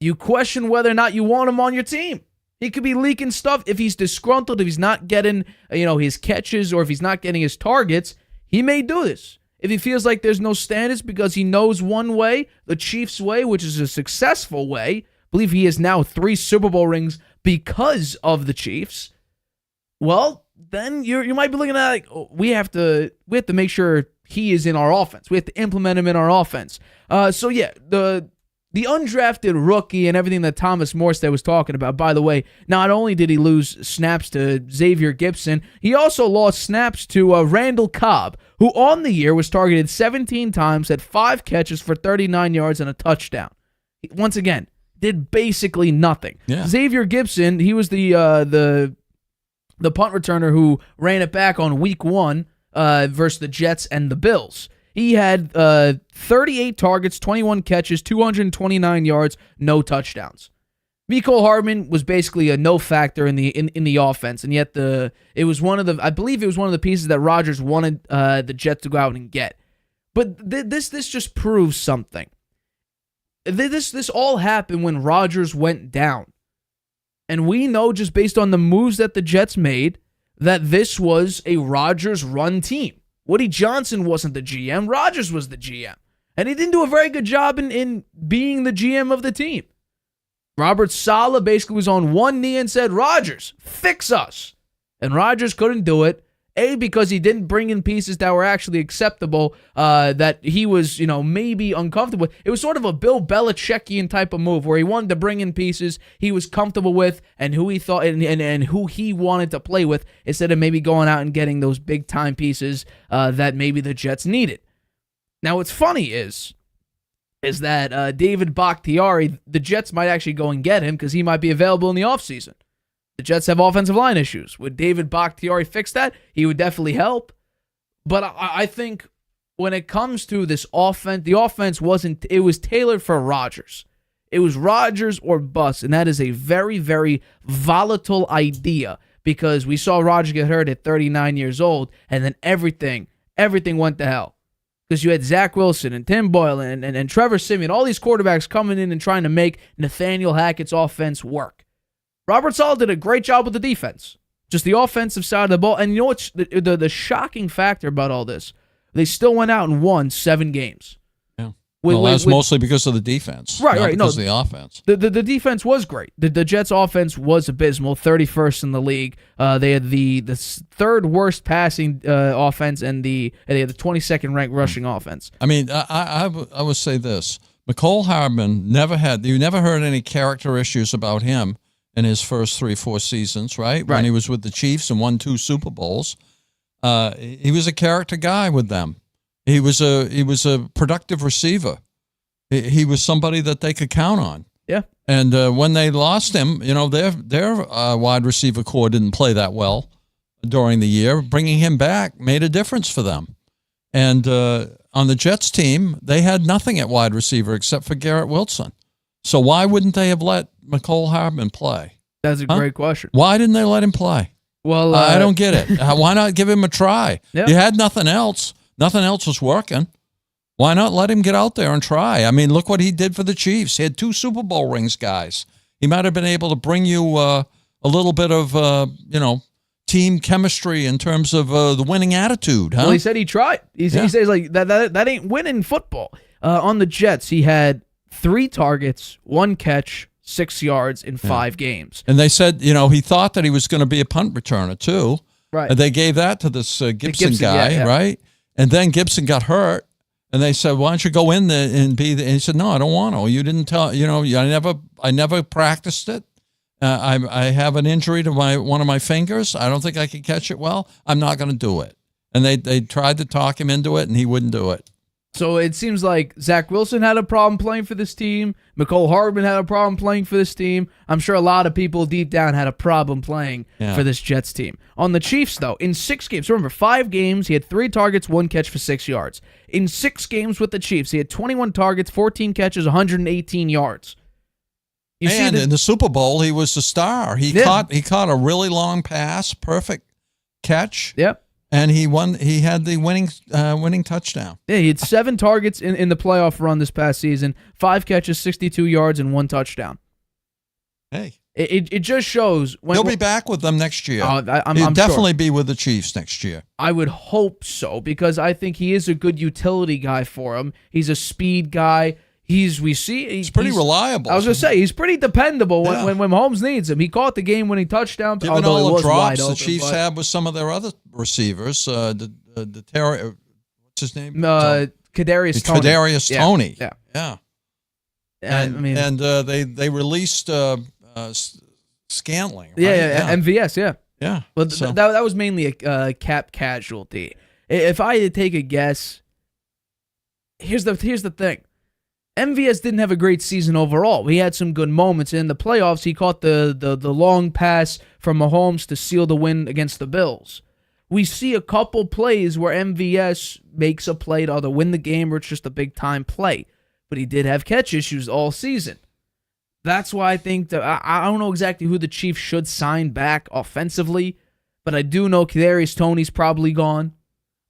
you question whether or not you want him on your team. He could be leaking stuff if he's disgruntled, if he's not getting his catches, or if he's not getting his targets. He may do this. If he feels like there's no standards because he knows one way, the Chiefs' way, which is a successful way. I believe he has now 3 Super Bowl rings because of the Chiefs. Well, then you might be looking at like, we have to make sure he is in our offense. We have to implement him in our offense. So yeah, the undrafted rookie and everything that Thomas Morstead was talking about. By the way, not only did he lose snaps to Xavier Gipson, he also lost snaps to Randall Cobb, who on the year was targeted 17 times, had 5 catches for 39 yards and a touchdown. Once again, did basically nothing. Yeah. Xavier Gipson, he was the punt returner who ran it back on week 1 versus the Jets and the Bills. He had 38 targets, 21 catches, 229 yards, no touchdowns. Mecole Hardman was basically a no factor in the offense, and yet it was one of the pieces that Rodgers wanted the Jets to go out and get. But this just proves something. This all happened when Rodgers went down, and we know just based on the moves that the Jets made that this was a Rodgers run team. Woody Johnson wasn't the GM. Rodgers was the GM, and he didn't do a very good job in being the GM of the team. Robert Saleh basically was on one knee and said, Rodgers, fix us. And Rodgers couldn't do it, A, because he didn't bring in pieces that were actually acceptable, that he was, maybe uncomfortable with. It was sort of a Bill Belichickian type of move where he wanted to bring in pieces he was comfortable with and who he thought and who he wanted to play with instead of maybe going out and getting those big-time pieces that maybe the Jets needed. Now, what's funny is that David Bakhtiari, the Jets might actually go and get him because he might be available in the offseason. The Jets have offensive line issues. Would David Bakhtiari fix that? He would definitely help. But I think when it comes to this offense, the offense it was tailored for Rodgers. It was Rodgers or bust, and that is a very, very volatile idea because we saw Rodgers get hurt at 39 years old, and then everything went to hell. Because you had Zach Wilson and Tim Boyle and Trevor Siemian, all these quarterbacks coming in and trying to make Nathaniel Hackett's offense work. Robert Saleh did a great job with the defense, just the offensive side of the ball. And you know what's the shocking factor about all this? They still went out and won 7 games. Yeah. That's mostly because of the defense. Right. Because of the offense. The defense was great. The Jets' offense was abysmal, 31st in the league. They had the third worst passing offense, and they had the 22nd ranked rushing offense. I mean, I would say this. Mecole Hardman you never heard any character issues about him in his first 3-4 seasons, right? When he was with the Chiefs and won 2 Super Bowls. He was a character guy with them. He was a productive receiver. He was somebody that they could count on. Yeah. And when they lost him, their wide receiver core didn't play that well during the year. Bringing him back made a difference for them. And on the Jets team, they had nothing at wide receiver except for Garrett Wilson. So why wouldn't they have let Mecole Hardman play? That's a great question. Why didn't they let him play? Well, I don't get it. Why not give him a try? Yeah. You had nothing else. Nothing else was working. Why not let him get out there and try? I mean, look what he did for the Chiefs. He had 2 Super Bowl rings, guys. He might have been able to bring you a little bit of, team chemistry in terms of the winning attitude. Huh? Well, he said he tried. He says like that ain't winning football. On the Jets, he had 3 targets, 1 catch, 6 yards in 5 games. And they said, he thought that he was going to be a punt returner too. Right. And they gave that to this Gibson guy, right? And then Gibson got hurt, and they said, "Why don't you go in there and be?" And he said, "No, I don't want to. You didn't tell. I never practiced it. I have an injury to one of my fingers. I don't think I can catch it well. I'm not going to do it." And they tried to talk him into it, and he wouldn't do it. So it seems like Zach Wilson had a problem playing for this team. Mecole Hardman had a problem playing for this team. I'm sure a lot of people deep down had a problem playing for this Jets team. On the Chiefs, though, in 6 games, remember, 5 games, he had 3 targets, 1 catch for 6 yards. In 6 games with the Chiefs, he had 21 targets, 14 catches, 118 yards. In the Super Bowl, he was the star. He caught a really long pass, perfect catch. Yep. And he won. He had the winning touchdown. Yeah, he had 7 targets in the playoff run this past season, 5 catches, 62 yards, and 1 touchdown. Hey, it just shows he'll be back with them next year. I'm He'll definitely sure. be with the Chiefs next year. I would hope so because I think he is a good utility guy for him. He's a speed guy. He's pretty reliable. I was going to say, he's pretty dependable when Mahomes needs him. He caught the game-winning touchdown. Given all the drops the Chiefs had with some of their other receivers, what's his name? Kadarius Toney. Kadarius Toney. Yeah. And they released Scantling. Right? Yeah, MVS, Yeah. Well, that was mainly a cap casualty. If I had to take a guess, here's the thing. MVS didn't have a great season overall. He had some good moments. In the playoffs, he caught the long pass from Mahomes to seal the win against the Bills. we see a couple plays where MVS makes a play to either win the game or it's just a big-time play. But he did have catch issues all season. That's why I think that I don't know exactly who the Chiefs should sign back offensively, but I do know Kadarius Toney's probably gone.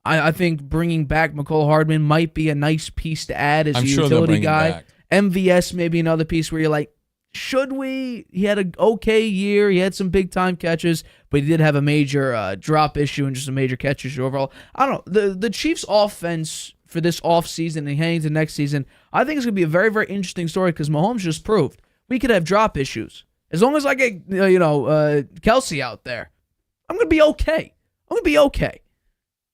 I think bringing back Mecole Hardman might be a nice piece to add as a utility guy. Back. MVS may be another piece where you're like, should we? He had an okay year. He had some big-time catches, but he did have a major drop issue and just a major catch issue overall. I don't know. The Chiefs' offense for this offseason and heading into next season, I think it's going to be a very, very interesting story because Mahomes just proved we could have drop issues. As long as I get, Kelsey out there, I'm going to be okay. I'm going to be okay.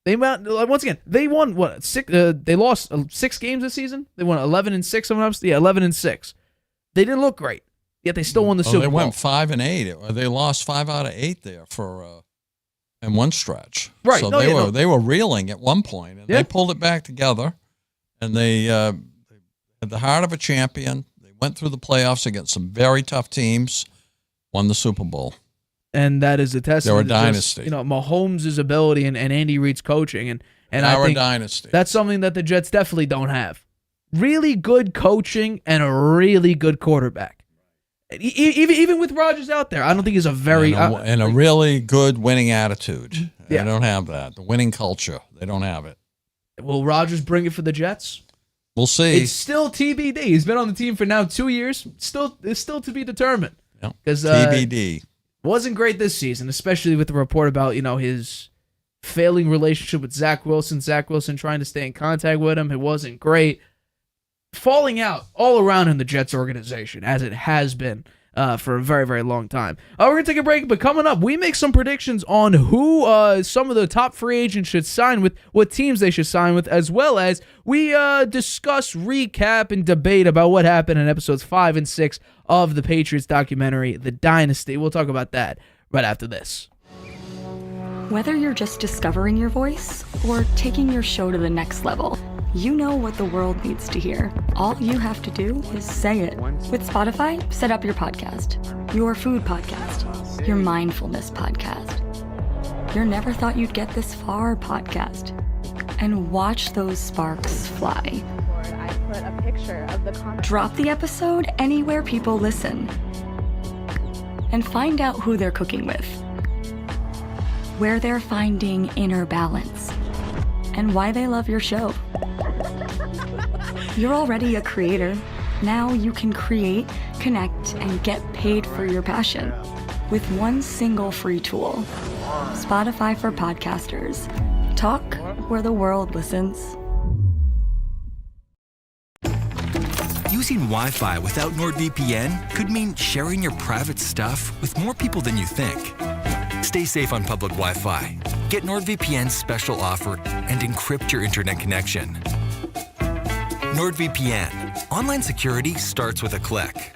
Once again, they won, what, six? They lost 6 games this season? They won 11-6, Yeah, 11-6. They didn't look great, yet they still won the Super Bowl. They went 5-8. They lost 5 out of 8 there for in one stretch. Right. So they were reeling at one point, and they pulled it back together, and they had the heart of a champion. They went through the playoffs against some very tough teams, won the Super Bowl. And that is a testament to dynasty. Mahomes' ability and Andy Reid's coaching. And I think dynasty. That's something that the Jets definitely don't have. Really good coaching and a really good quarterback. Even with Rodgers out there, I don't think he's a very... And a really good winning attitude. Yeah. They don't have that. The winning culture, they don't have it. Will Rodgers bring it for the Jets? We'll see. It's still TBD. He's been on the team for now 2 years. It's still to be determined. Yep. TBD. Wasn't great this season, especially with the report about, his failing relationship with Zach Wilson. Zach Wilson trying to stay in contact with him. It wasn't great. Falling out all around in the Jets organization, as it has been for a very, very long time. We're going to take a break, but coming up, we make some predictions on who some of the top free agents should sign with, what teams they should sign with, as well as we discuss, recap, and debate about what happened in episodes 5 and 6 of the Patriots documentary, The Dynasty. We'll talk about that right after this. Whether you're just discovering your voice or taking your show to the next level, you know what the world needs to hear. All you have to do is say it. With Spotify, set up your podcast. Your food podcast. Your mindfulness podcast. Your never thought you'd get this far podcast. And watch those sparks fly. I put a picture of the content. Drop the episode anywhere people listen. And find out who they're cooking with. Where they're finding inner balance. And why they love your show. You're already a creator. Now you can create, connect, and get paid for your passion with one single free tool. Spotify for podcasters. Talk where the world listens. Using Wi-Fi without NordVPN could mean sharing your private stuff with more people than you think. Stay safe on public Wi-Fi. Get NordVPN's special offer and encrypt your internet connection. NordVPN. Online security starts with a click.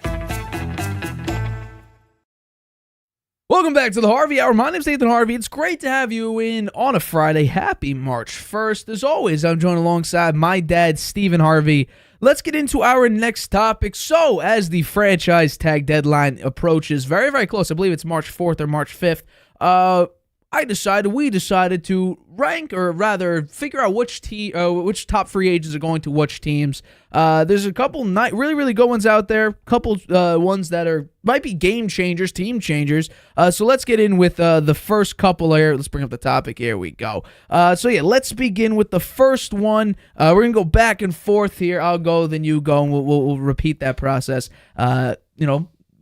Welcome back to the Harvey Hour. My name's Stephen Harvey. It's great to have you in on a Friday. Happy March 1st. As always, I'm joined alongside my dad, Stephen Harvey. Let's get into our next topic. So, as the franchise tag deadline approaches, very, very close, I believe it's March 4th or March 5th, we decided to rank, or rather figure out which top free agents are going to which teams. There's a couple really, really good ones out there. Couple ones that might be game changers, team changers. So let's get in with the first couple here. Let's bring up the topic. Here we go. Let's begin with the first one. We're gonna go back and forth here. I'll go, then you go, and we'll repeat that process.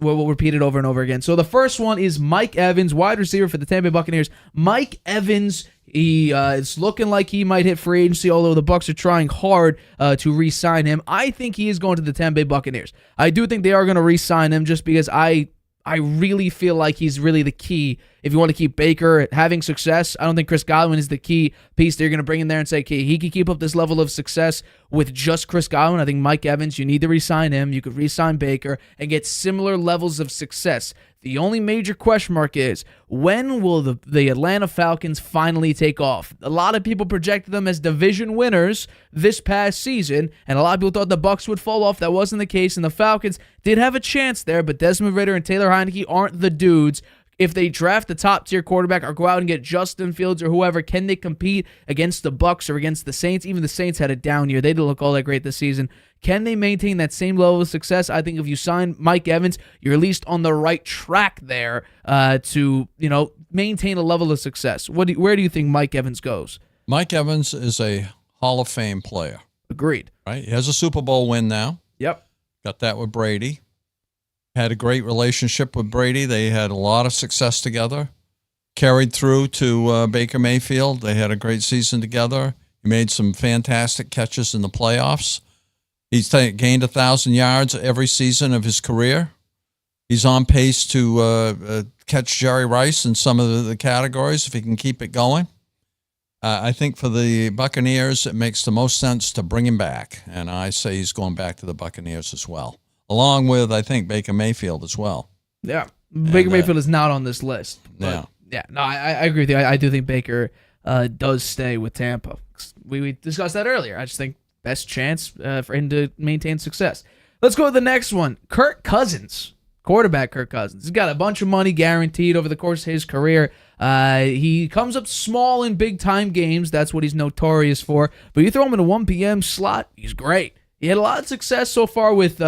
We'll repeat it over and over again. So the first one is Mike Evans, wide receiver for the Tampa Bay Buccaneers. Mike Evans, it's looking like he might hit free agency, although the Bucs are trying hard to re-sign him. I think he is going to the Tampa Bay Buccaneers. I do think they are going to re-sign him just because I really feel like he's really the key. If you want to keep Baker having success, I don't think Chris Godwin is the key piece that you're going to bring in there and say, okay, he can keep up this level of success with just Chris Godwin. I think Mike Evans, you need to re-sign him. You could re-sign Baker and get similar levels of success. The only major question mark is, when will the Atlanta Falcons finally take off? A lot of people projected them as division winners this past season, and a lot of people thought the Bucs would fall off. That wasn't the case, and the Falcons did have a chance there, but Desmond Ridder and Taylor Heineke aren't the dudes. if they draft a top-tier quarterback or go out and get Justin Fields or whoever, can they compete against the Bucs or against the Saints? Even the Saints had a down year. They didn't look all that great this season. Can they maintain that same level of success? I think if you sign Mike Evans, you're at least on the right track there to maintain a level of success. Where do you think Mike Evans goes? Mike Evans is a Hall of Fame player. Agreed. Right? He has a Super Bowl win now. Yep. Got that with Brady. Had a great relationship with Brady. They had a lot of success together. Carried through to Baker Mayfield. They had a great season together. He made some fantastic catches in the playoffs. He's gained 1,000 yards every season of his career. He's on pace to catch Jerry Rice in some of the categories if he can keep it going. I think for the Buccaneers, it makes the most sense to bring him back. And I say he's going back to the Buccaneers as well, along with, I think, Baker Mayfield as well. Yeah. Baker Mayfield is not on this list. Yeah. Yeah. No, I agree with you. I do think Baker does stay with Tampa. We discussed that earlier. I just think best chance for him to maintain success. Let's go to the next one. Kirk Cousins. Quarterback Kirk Cousins. He's got a bunch of money guaranteed over the course of his career. He comes up small in big-time games. That's what he's notorious for. But you throw him in a 1 p.m. slot, he's great. He had a lot of success so far with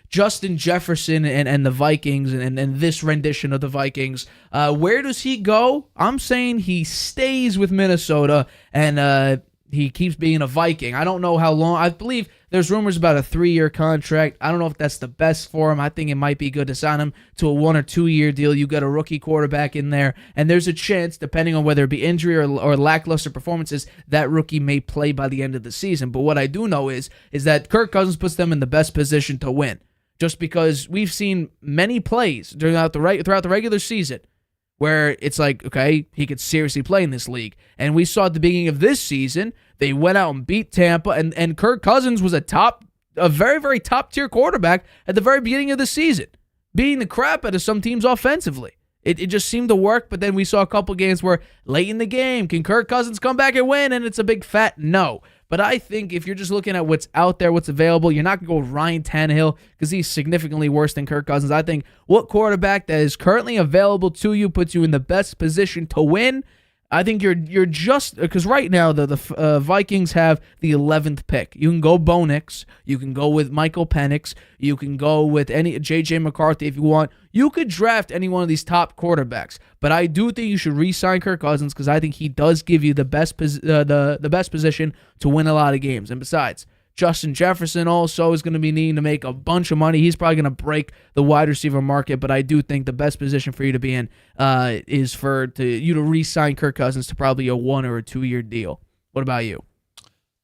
Justin Jefferson and the Vikings and this rendition of the Vikings. Where does he go? I'm saying he stays with Minnesota and he keeps being a Viking. I don't know how long. I believe there's rumors about a 3-year contract. I don't know if that's the best for him. I think it might be good to sign him to a 1 or 2 year deal. You got a rookie quarterback in there, and there's a chance, depending on whether it be injury or lackluster performances, that rookie may play by the end of the season. But what I do know is that Kirk Cousins puts them in the best position to win, just because we've seen many plays throughout the regular season where it's like, okay, he could seriously play in this league. And we saw at the beginning of this season, they went out and beat Tampa, and Kirk Cousins was a very, very top-tier quarterback at the very beginning of the season, beating the crap out of some teams offensively. It just seemed to work, but then we saw a couple games where late in the game, can Kirk Cousins come back and win? And it's a big fat no. But I think if you're just looking at what's out there, what's available, you're not going to go with Ryan Tannehill because he's significantly worse than Kirk Cousins. I think what quarterback that is currently available to you puts you in the best position to win. I think you're just because right now the Vikings have the 11th pick. You can go Bo Nix, you can go with Michael Penix, you can go with any JJ McCarthy if you want. You could draft any one of these top quarterbacks, but I do think you should re-sign Kirk Cousins because I think he does give you the best the best position to win a lot of games. And besides, Justin Jefferson also is going to be needing to make a bunch of money. He's probably going to break the wide receiver market, but I do think the best position for you to be in is for you to re-sign Kirk Cousins to probably a 1 or a 2 year deal. What about you?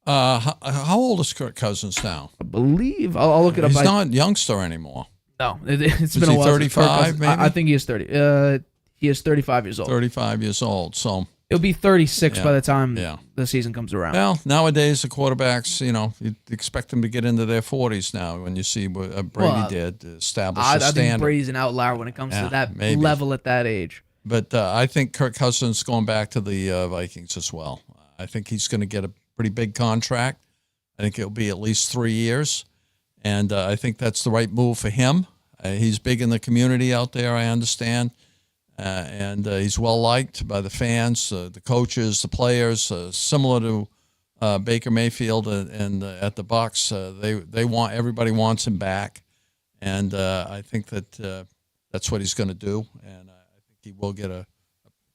How old is Kirk Cousins now? I believe I'll look it up. He's not a youngster anymore. No, it's been a while. 35 maybe? I think he is 30. He is 35 years old. 35 years old, so... He'll be 36 by the time Yeah. the season comes around. Well, nowadays the quarterbacks, you expect them to get into their 40s now. When you see what Brady did, establish a I standard. think Brady's an outlier when it comes to that maybe. level at that age. But I think Kirk Cousins going back to the Vikings as well. I think he's going to get a pretty big contract. I think it'll be at least 3 years, and I think that's the right move for him. He's big in the community out there, I understand. And he's well liked by the fans, the coaches, the players. Similar to Baker Mayfield and at the Bucs, everybody wants him back, and I think that that's what he's going to do, and I think he will get a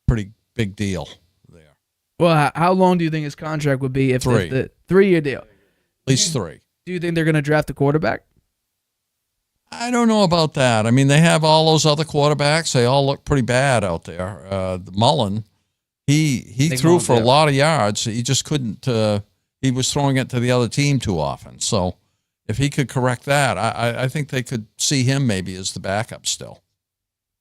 pretty big deal there. Well, how long do you think his contract would be if the 3 year deal? At least 3. Do you think they're going to draft a quarterback? I don't know about that. I mean, they have all those other quarterbacks. They all look pretty bad out there. Mullen, he threw for a lot of yards. He just couldn't. He was throwing it to the other team too often. So if he could correct that, I think they could see him maybe as the backup still.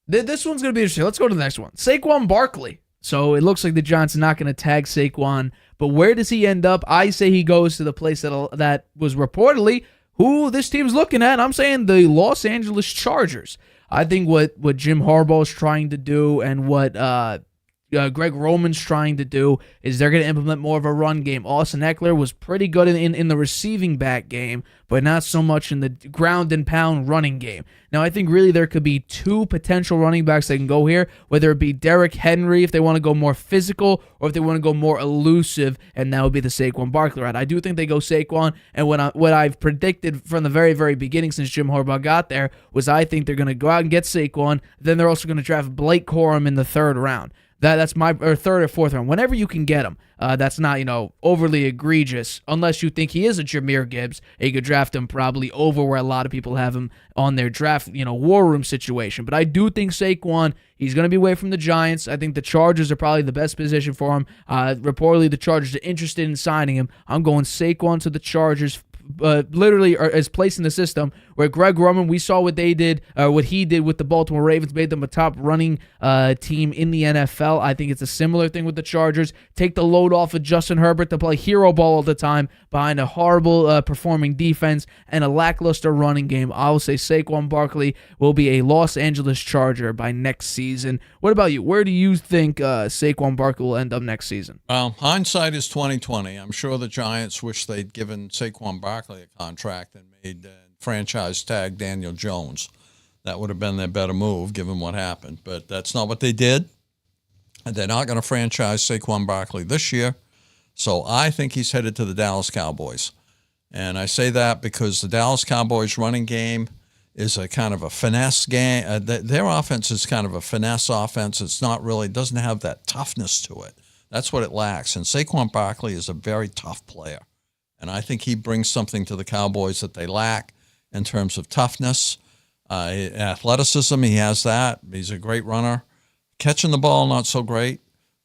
This one's going to be interesting. Let's go to the next one. Saquon Barkley. So it looks like the Giants are not going to tag Saquon, but where does he end up? I say he goes to the place that was reportedly who this team's looking at. I'm saying the Los Angeles Chargers. I think what Jim Harbaugh is trying to do and what Greg Roman's trying to do is they're going to implement more of a run game. Austin Eckler was pretty good in the receiving back game, but not so much in the ground and pound running game. Now, I think really there could be two potential running backs that can go here, whether it be Derrick Henry if they want to go more physical or if they want to go more elusive, and that would be the Saquon Barkley route. I do think they go Saquon, and what I've predicted from the very, very beginning since Jim Harbaugh got there was I think they're going to go out and get Saquon, then they're also going to draft Blake Corum in the third round. That's my third or fourth round. Whenever you can get him, that's not overly egregious. Unless you think he is a Jahmyr Gibbs, you could draft him probably over where a lot of people have him on their draft war room situation. But I do think Saquon, he's going to be away from the Giants. I think the Chargers are probably the best position for him. Reportedly, the Chargers are interested in signing him. I'm going Saquon to the Chargers. Literally is placed in the system where Greg Roman, we saw what he did with the Baltimore Ravens, made them a top running team in the NFL. I think it's a similar thing with the Chargers. Take the load off of Justin Herbert to play hero ball all the time behind a horrible performing defense and a lackluster running game. I will say Saquon Barkley will be a Los Angeles Charger by next season. What about you? Where do you think Saquon Barkley will end up next season? Well, hindsight is 20/20. I'm sure the Giants wish they'd given Saquon Barkley a contract and made franchise tag Daniel Jones. That would have been their better move given what happened. But that's not what they did. And they're not going to franchise Saquon Barkley this year. So I think he's headed to the Dallas Cowboys. And I say that because the Dallas Cowboys running game is a kind of a finesse game. Their offense is kind of a finesse offense. It's not really, doesn't have that toughness to it. That's what it lacks. And Saquon Barkley is a very tough player. And I think he brings something to the Cowboys that they lack in terms of toughness. Athleticism, he has that. He's a great runner. Catching the ball, not so great.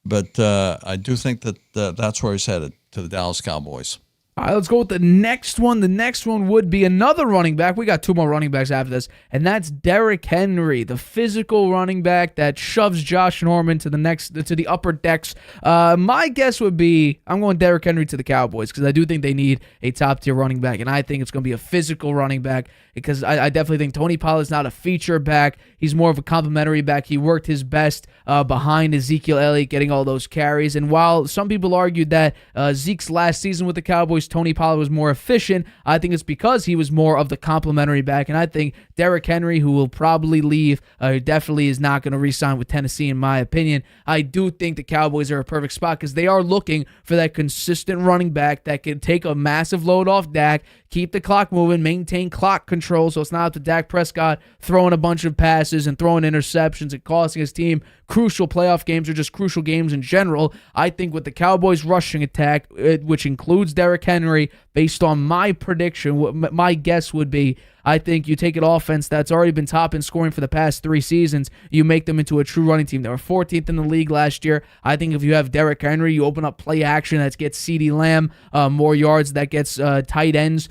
But I do think that that's where he's headed, to the Dallas Cowboys. All right, let's go with the next one. The next one would be another running back. We got two more running backs after this, and that's Derrick Henry, the physical running back that shoves Josh Norman to the upper decks. My guess would be I'm going Derrick Henry to the Cowboys because I do think they need a top-tier running back, and I think it's going to be a physical running back because I definitely think Tony Pollard's not a feature back. He's more of a complimentary back. He worked his best behind Ezekiel Elliott, getting all those carries. And while some people argued that Zeke's last season with the Cowboys, Tony Pollard was more efficient, I think it's because he was more of the complimentary back. And I think Derrick Henry, who will probably leave, definitely is not going to re-sign with Tennessee, in my opinion. I do think the Cowboys are a perfect spot because they are looking for that consistent running back that can take a massive load off Dak, keep the clock moving, maintain clock control so it's not up to Dak Prescott throwing a bunch of passes and throwing interceptions and costing his team crucial playoff games or just crucial games in general. I think with the Cowboys' rushing attack, which includes Derrick Henry, based on my prediction, what my guess would be, I think you take an offense that's already been top in scoring for the past 3 seasons, you make them into a true running team. They were 14th in the league last year. I think if you have Derrick Henry, you open up play action that gets CeeDee Lamb more yards, that gets tight ends.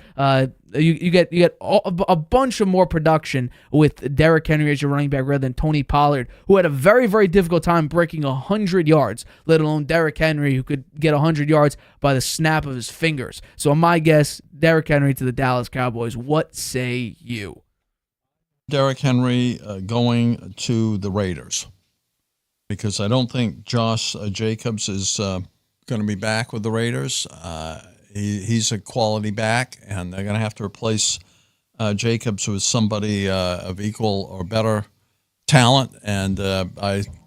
You get a bunch of more production with Derrick Henry as your running back rather than Tony Pollard, who had a very, very difficult time breaking 100 yards, let alone Derrick Henry, who could get 100 yards by the snap of his fingers. So my guess, Derrick Henry to the Dallas Cowboys. What say you? Derrick Henry going to the Raiders because I don't think Josh Jacobs is going to be back with the Raiders. He's a quality back, and they're going to have to replace Jacobs with somebody of equal or better talent. And the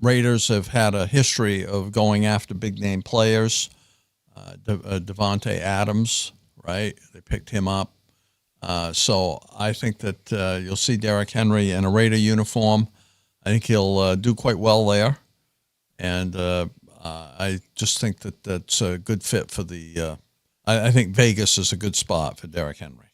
Raiders have had a history of going after big-name players. Devontae Adams, right? They picked him up. So I think that you'll see Derrick Henry in a Raider uniform. I think he'll do quite well there. And I just think that that's a good fit for the I think Vegas is a good spot for Derrick Henry.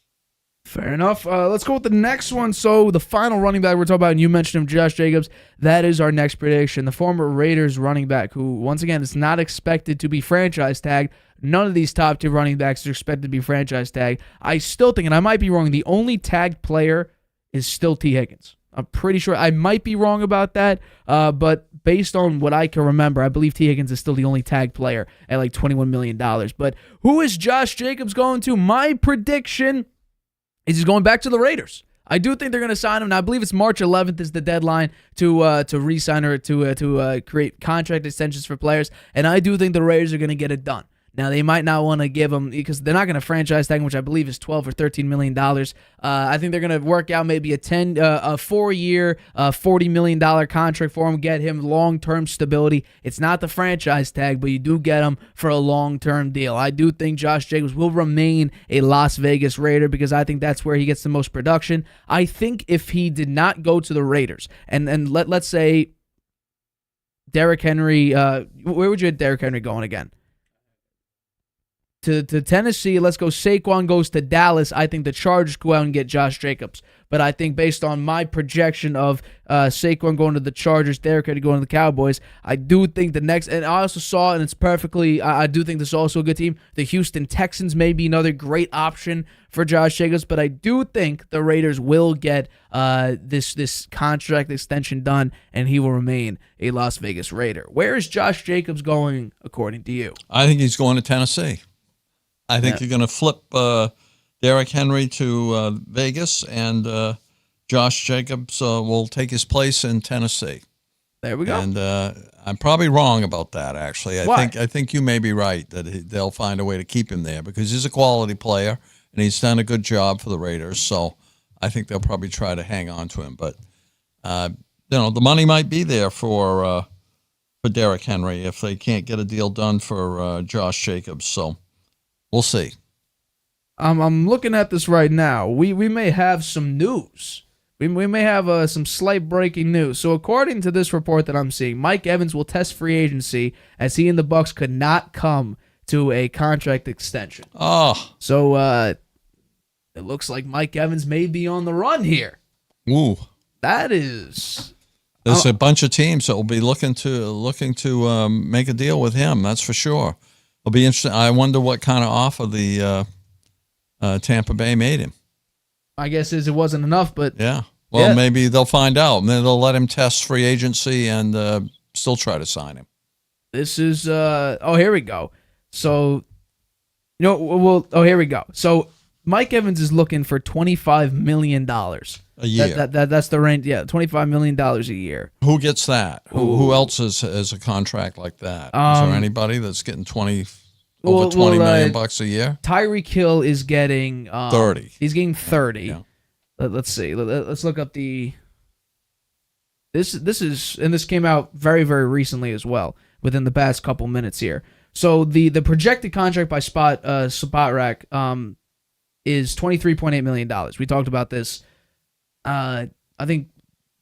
Fair enough. Let's go with the next one. So the final running back we're talking about, and you mentioned him, Josh Jacobs. That is our next prediction. The former Raiders running back who, once again, is not expected to be franchise tagged. None of these top 2 running backs are expected to be franchise tagged. I still think, and I might be wrong, the only tagged player is still T. Higgins. I'm pretty sure. I might be wrong about that, but based on what I can remember, I believe T. Higgins is still the only tagged player at like $21 million. But who is Josh Jacobs going to? My prediction is he's going back to the Raiders. I do think they're going to sign him. Now, I believe it's March 11th is the deadline to re-sign or to create contract extensions for players, and I do think the Raiders are going to get it done. Now, they might not want to give him, because they're not going to franchise tag him, which I believe is $12 or $13 million. I think they're going to work out maybe a 4-year, $40 million contract for him, get him long-term stability. It's not the franchise tag, but you do get him for a long-term deal. I do think Josh Jacobs will remain a Las Vegas Raider because I think that's where he gets the most production. I think if he did not go to the Raiders, and let's say Derrick Henry, where would you have Derrick Henry going again? To Tennessee, let's go. Saquon goes to Dallas. I think the Chargers go out and get Josh Jacobs. But I think based on my projection of Saquon going to the Chargers, Derrick Henry going to the Cowboys, I do think the next, and I also saw, and it's perfectly, I do think this is also a good team. The Houston Texans may be another great option for Josh Jacobs, but I do think the Raiders will get this contract extension done, and he will remain a Las Vegas Raider. Where is Josh Jacobs going, according to you? I think he's going to Tennessee. I think you're going to flip Derrick Henry to Vegas, and Josh Jacobs will take his place in Tennessee. There we go. And I'm probably wrong about that, actually. Why? I think you may be right that they'll find a way to keep him there because he's a quality player, and he's done a good job for the Raiders. So I think they'll probably try to hang on to him. But, the money might be there for Derrick Henry if they can't get a deal done for Josh Jacobs. So we'll see. I'm looking at this right now. We may have some news. We may have some slight breaking news. So according to this report that I'm seeing, Mike Evans will test free agency as he and the Bucs could not come to a contract extension. Oh. So it looks like Mike Evans may be on the run here. Ooh. That is. There's a bunch of teams that will be looking to make a deal with him. That's for sure. It'll be interesting. I wonder what kind of offer the Tampa Bay made him. My guess is it wasn't enough, but yeah. Well, maybe they'll find out. Maybe they'll let him test free agency and still try to sign him. This is here we go. So, here we go. So Mike Evans is looking for $25 million a year. That's the range. Yeah, $25 million a year. Who gets that? Who else has a contract like that? Is there anybody that's getting $20 million bucks a year? Tyreek Hill is getting 30. He's getting 30. Yeah. Let's see. Let's look up the. This is, and this came out very, very recently as well, within the past couple minutes here. So the projected contract by Spot Rack is $23.8 million. We talked about this, I think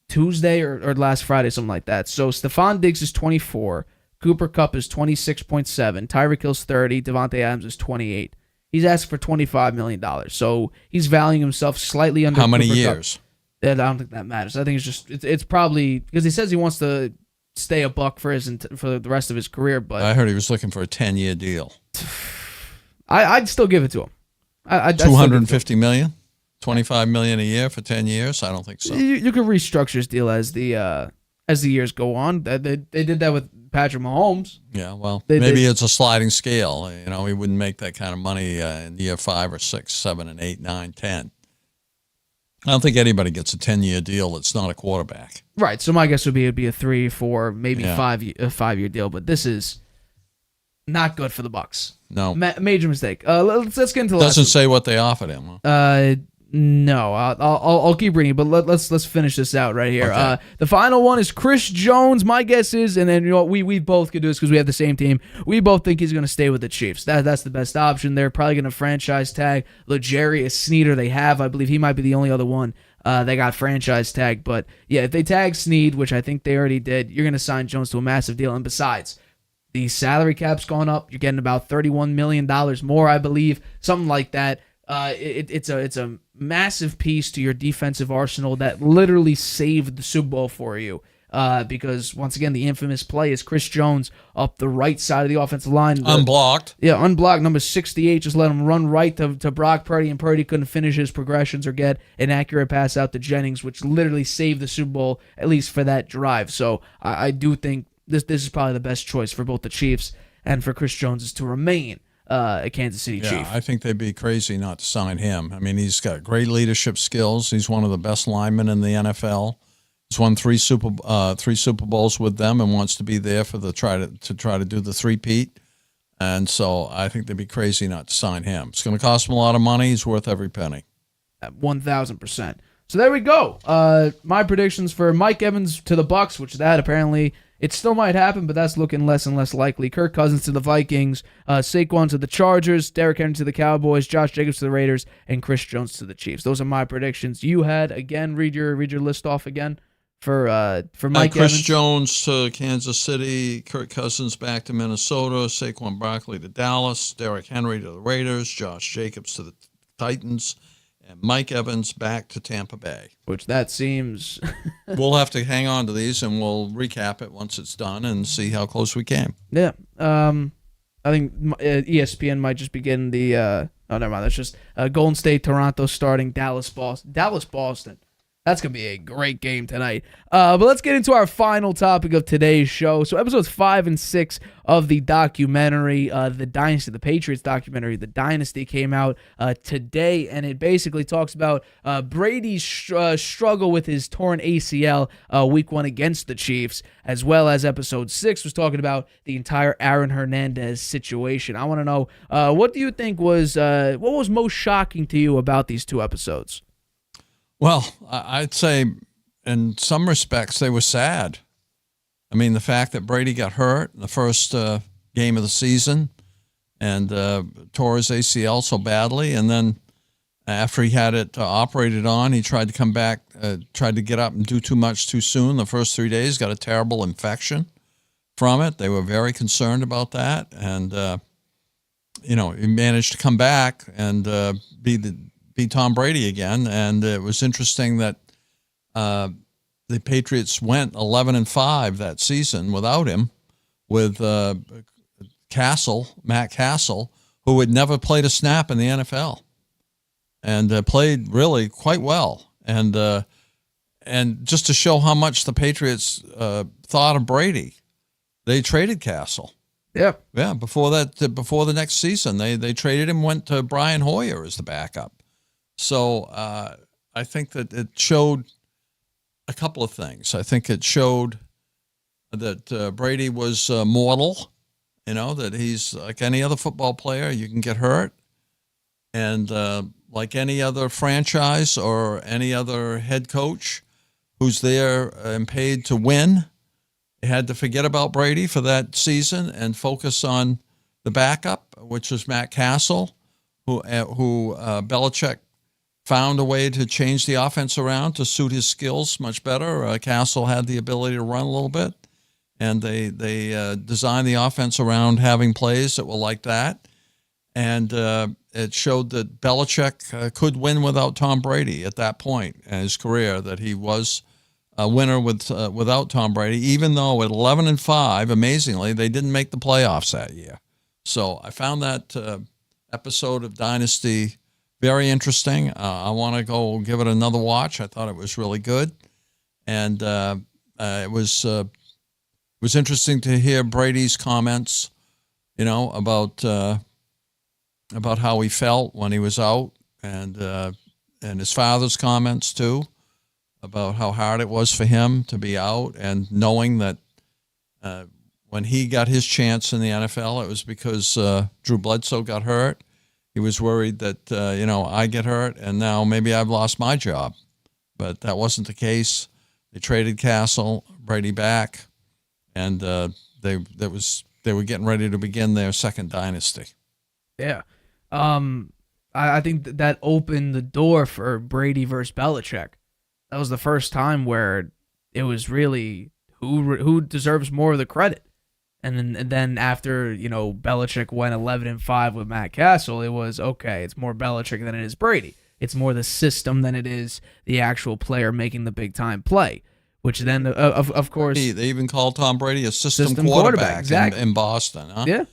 Tuesday or last Friday, something like that. So Stephon Diggs is 24, Cooper Kupp is 26.7, Tyreek Hill's 30, Devontae Adams is 28. He's asking for $25 million. So he's valuing himself slightly under. How many Cooper years? Kupp. I don't think that matters. I think it's just it's probably because he says he wants to stay a Buck for the rest of his career. But I heard he was looking for a 10-year deal. I'd still give it to him. $250 million, $25 million a year for 10 years. I don't think so. You can restructure his deal as the years go on. They did that with Patrick Mahomes. Yeah, well, maybe it's a sliding scale. He wouldn't make that kind of money in year 5 or 6, 7, and 8, 9, 10. I don't think anybody gets a 10-year deal that's not a quarterback. Right. So my guess would be it'd be a 3, 4, maybe 5-year deal. But this is not good for the Bucs. No, major mistake. Let's get into the doesn't say what they offered him. Huh? No. I'll keep reading, but let's finish this out right here. Okay. The final one is Chris Jones. My guess is, and then we both could do this because we have the same team. We both think he's going to stay with the Chiefs. That's the best option. They're probably going to franchise tag L'Jarius Sneed. They have, I believe, he might be the only other one they got franchise tag. But yeah, if they tag Sneed, which I think they already did, you're going to sign Jones to a massive deal. And besides, the salary cap's gone up. You're getting about $31 million more, I believe, something like that. It's a massive piece to your defensive arsenal that literally saved the Super Bowl for you. Because once again, the infamous play is Chris Jones up the right side of the offensive line, Unblocked. Yeah, unblocked. Number 68 just let him run right to Brock Purdy, and Purdy couldn't finish his progressions or get an accurate pass out to Jennings, which literally saved the Super Bowl, at least for that drive. So I do think this is probably the best choice for both the Chiefs and for Chris Jones is to remain a Kansas City Chief. I think they'd be crazy not to sign him. I mean, he's got great leadership skills. He's one of the best linemen in the NFL. He's won three Super Bowls with them and wants to be there for the try to do the three-peat. And so I think they'd be crazy not to sign him. It's going to cost him a lot of money. He's worth every penny. 1,000%. So there we go. My predictions for Mike Evans to the Bucs, which that apparently it still might happen, but that's looking less and less likely. Kirk Cousins to the Vikings, Saquon to the Chargers, Derrick Henry to the Cowboys, Josh Jacobs to the Raiders, and Chris Jones to the Chiefs. Those are my predictions. You had again. Read your list off again for Mike Chris Evans. Jones to Kansas City, Kirk Cousins back to Minnesota, Saquon Barkley to Dallas, Derrick Henry to the Raiders, Josh Jacobs to the Titans, and Mike Evans back to Tampa Bay. Which that seems... We'll have to hang on to these, and we'll recap it once it's done and see how close we came. Yeah. I think ESPN might just be getting the... oh, never mind. That's just Golden State, Toronto starting, Dallas, Boston. That's going to be a great game tonight. But let's get into our final topic of today's show. So episodes 5 and 6 of the documentary, The Dynasty, the Patriots documentary, The Dynasty, came out today, and it basically talks about Brady's struggle with his torn ACL week 1 against the Chiefs, as well as episode 6 was talking about the entire Aaron Hernandez situation. I want to know, what do you think was most shocking to you about these 2 episodes? Well, I'd say in some respects they were sad. I mean, the fact that Brady got hurt in the first game of the season and tore his ACL so badly, and then after he had it operated on, he tried to come back, tried to get up and do too much too soon. The first 3 days, got a terrible infection from it. They were very concerned about that, and he managed to come back and be Tom Brady again. And it was interesting that the Patriots went 11-5 that season without him, with Matt Castle, who had never played a snap in the NFL and played really quite well. And just to show how much the Patriots thought of Brady, they traded Castle. Yeah. Before the next season, they traded him, went to Brian Hoyer as the backup. So I think that it showed a couple of things. I think it showed that Brady was mortal, that he's like any other football player. You can get hurt. And like any other franchise or any other head coach who's there and paid to win, they had to forget about Brady for that season and focus on the backup, which was Matt Castle, who Belichick found a way to change the offense around to suit his skills much better. Castle had the ability to run a little bit, and they designed the offense around having plays that were like that. And it showed that Belichick could win without Tom Brady at that point in his career, that he was a winner without Tom Brady, even though at 11-5, amazingly, they didn't make the playoffs that year. So I found that episode of Dynasty very interesting. I want to go give it another watch. I thought it was really good, and it was interesting to hear Brady's comments, about how he felt when he was out, and his father's comments too, about how hard it was for him to be out, and knowing that when he got his chance in the NFL, it was because Drew Bledsoe got hurt. He was worried that, I get hurt and now maybe I've lost my job. But that wasn't the case. They traded Castle, Brady back, and they were getting ready to begin their second dynasty. Yeah. I think that opened the door for Brady versus Belichick. That was the first time where it was really who deserves more of the credit. And then after, Belichick went 11-5 with Matt Castle, it was, okay, it's more Belichick than it is Brady. It's more the system than it is the actual player making the big-time play, which then, of course... They even called Tom Brady a system quarterback exactly. in Boston. Huh? Yeah.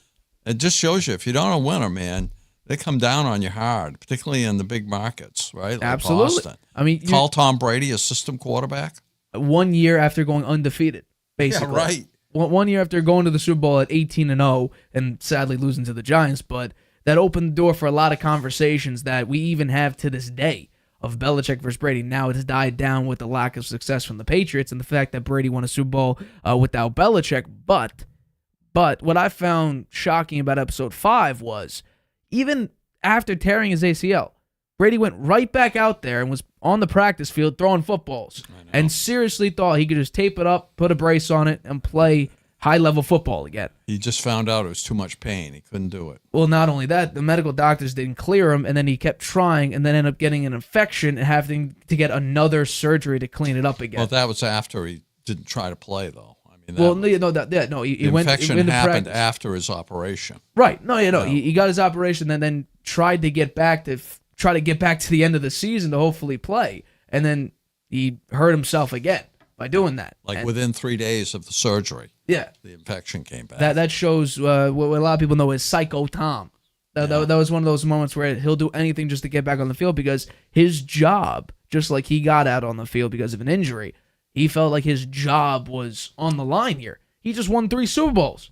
It just shows you, if you don't a winner, man, they come down on you hard, particularly in the big markets, right? Like Absolutely. Boston. I mean, call Tom Brady a system quarterback? 1 year after going undefeated, basically. Yeah, right. 1 year after going to the Super Bowl at 18-0 and sadly losing to the Giants, but that opened the door for a lot of conversations that we even have to this day of Belichick versus Brady. Now it has died down with the lack of success from the Patriots and the fact that Brady won a Super Bowl without Belichick. But what I found shocking about episode 5 was even after tearing his ACL, Brady went right back out there and was on the practice field throwing footballs and seriously thought he could just tape it up, put a brace on it, and play high-level football again. He just found out it was too much pain. He couldn't do it. Well, not only that, the medical doctors didn't clear him, and then he kept trying and then ended up getting an infection and having to get another surgery to clean it up again. Well, that was after he didn't try to play, though. I mean, He the went. infection into happened practice. after his operation. Right. He got his operation and then tried to get back to the end of the season to hopefully play, and then he hurt himself again by doing that. Like within 3 days of the surgery, yeah, the infection came back. that shows what a lot of people know as Psycho Tom. That was one of those moments where he'll do anything just to get back on the field because his job, just like he got out on the field because of an injury, he felt like his job was on the line here. He just won 3 Super Bowls.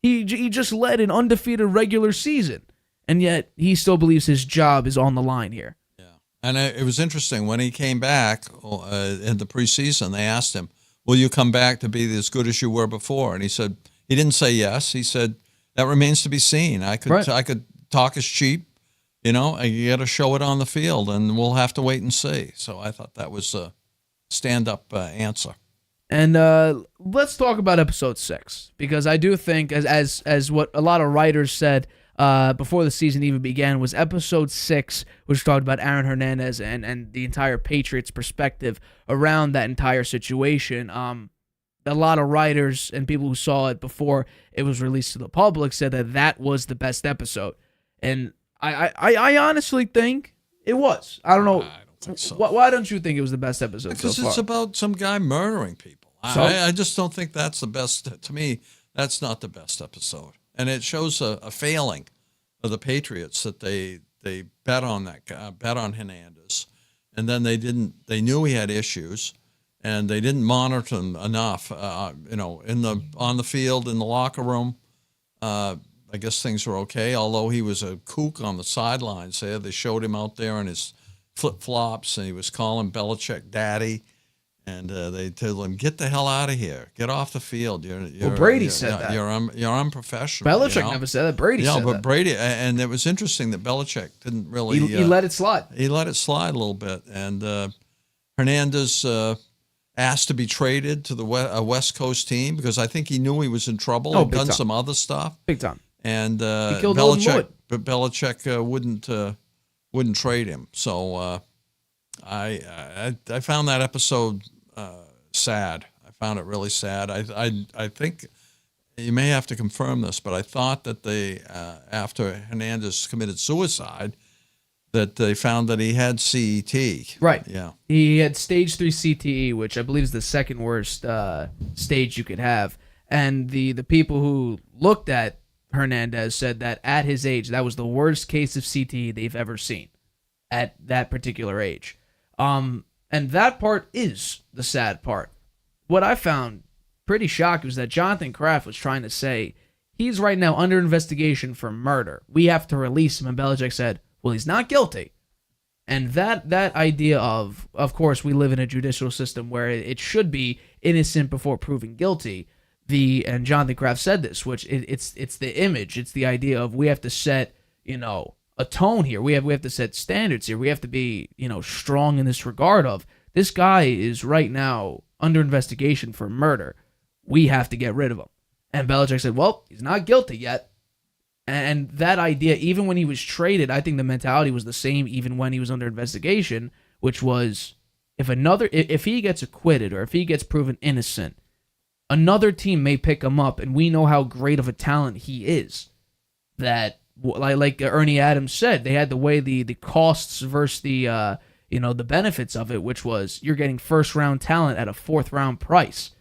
Yeah. He just led an undefeated regular season, and yet he still believes his job is on the line here. Yeah, and it was interesting when he came back in the preseason. They asked him, "Will you come back to be as good as you were before?" And he said he didn't say yes. He said that remains to be seen. I could talk as cheap, you got to show it on the field, and we'll have to wait and see. So I thought that was a stand-up answer. And let's talk about episode 6, because I do think, as what a lot of writers said before the season even began, was episode 6, which talked about Aaron Hernandez and the entire Patriots perspective around that entire situation. A lot of writers and people who saw it before it was released to the public said that was the best episode. And I honestly think it was. I don't know. I don't think so. Why don't you think it was the best episode Because so far? it's about some guy murdering people. I just don't think that's the best. To me, that's not the best episode. And it shows a failing of the Patriots that they bet on Hernandez, and then they knew he had issues, and they didn't monitor him enough. On the field, in the locker room, I guess things were okay. Although he was a kook on the sidelines there, they showed him out there in his flip flops, and he was calling Belichick daddy. And they told him, "Get the hell out of here! Get off the field." Brady said that. You're unprofessional. Belichick never said that. Brady said that. Yeah, but Brady, and it was interesting that Belichick didn't really. He let it slide. He let it slide a little bit, and Hernandez asked to be traded to a West Coast team because I think he knew he was in trouble. He'd done some other stuff, big time, and he killed Belichick Belichick wouldn't trade him. So I found that episode sad. I found it really sad. I think you may have to confirm this, but I thought that after Hernandez committed suicide, that they found that he had CET. Right. Yeah. He had stage 3 CTE, which I believe is the second worst stage you could have. And the people who looked at Hernandez said that at his age, that was the worst case of CTE they've ever seen at that particular age. And that part is the sad part. What I found pretty shocking was that Jonathan Kraft was trying to say he's right now under investigation for murder. We have to release him. And Belichick said, well, he's not guilty. And that idea of course, we live in a judicial system where it should be innocent before proven guilty. And Jonathan Kraft said this, which it's the image. It's the idea of we have to set, a tone here. We have to set standards here. We have to be, strong in this regard of this guy is right now under investigation for murder. We have to get rid of him. And Belichick said, well, he's not guilty yet. And that idea, even when he was traded, I think the mentality was the same even when he was under investigation, which was if he gets acquitted or if he gets proven innocent, another team may pick him up, and we know how great of a talent he is. That, like Ernie Adams said, they had to weigh the costs versus the benefits of it, which was you're getting first-round talent at a fourth-round price.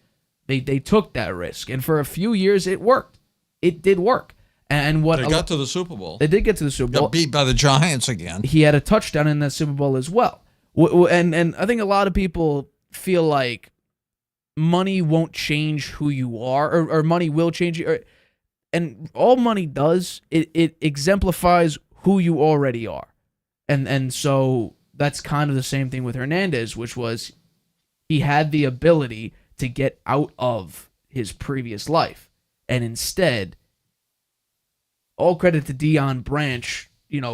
They took that risk, and for a few years it worked. It did work. And they got to the Super Bowl. They did get to the Super Bowl. Got beat by the Giants again. He had a touchdown in that Super Bowl as well. And I think a lot of people feel like money won't change who you are, or money will change you. and all money does, it exemplifies who you already are. And so that's kind of the same thing with Hernandez, which was he had the ability to get out of his previous life. And instead, all credit to Deion Branch,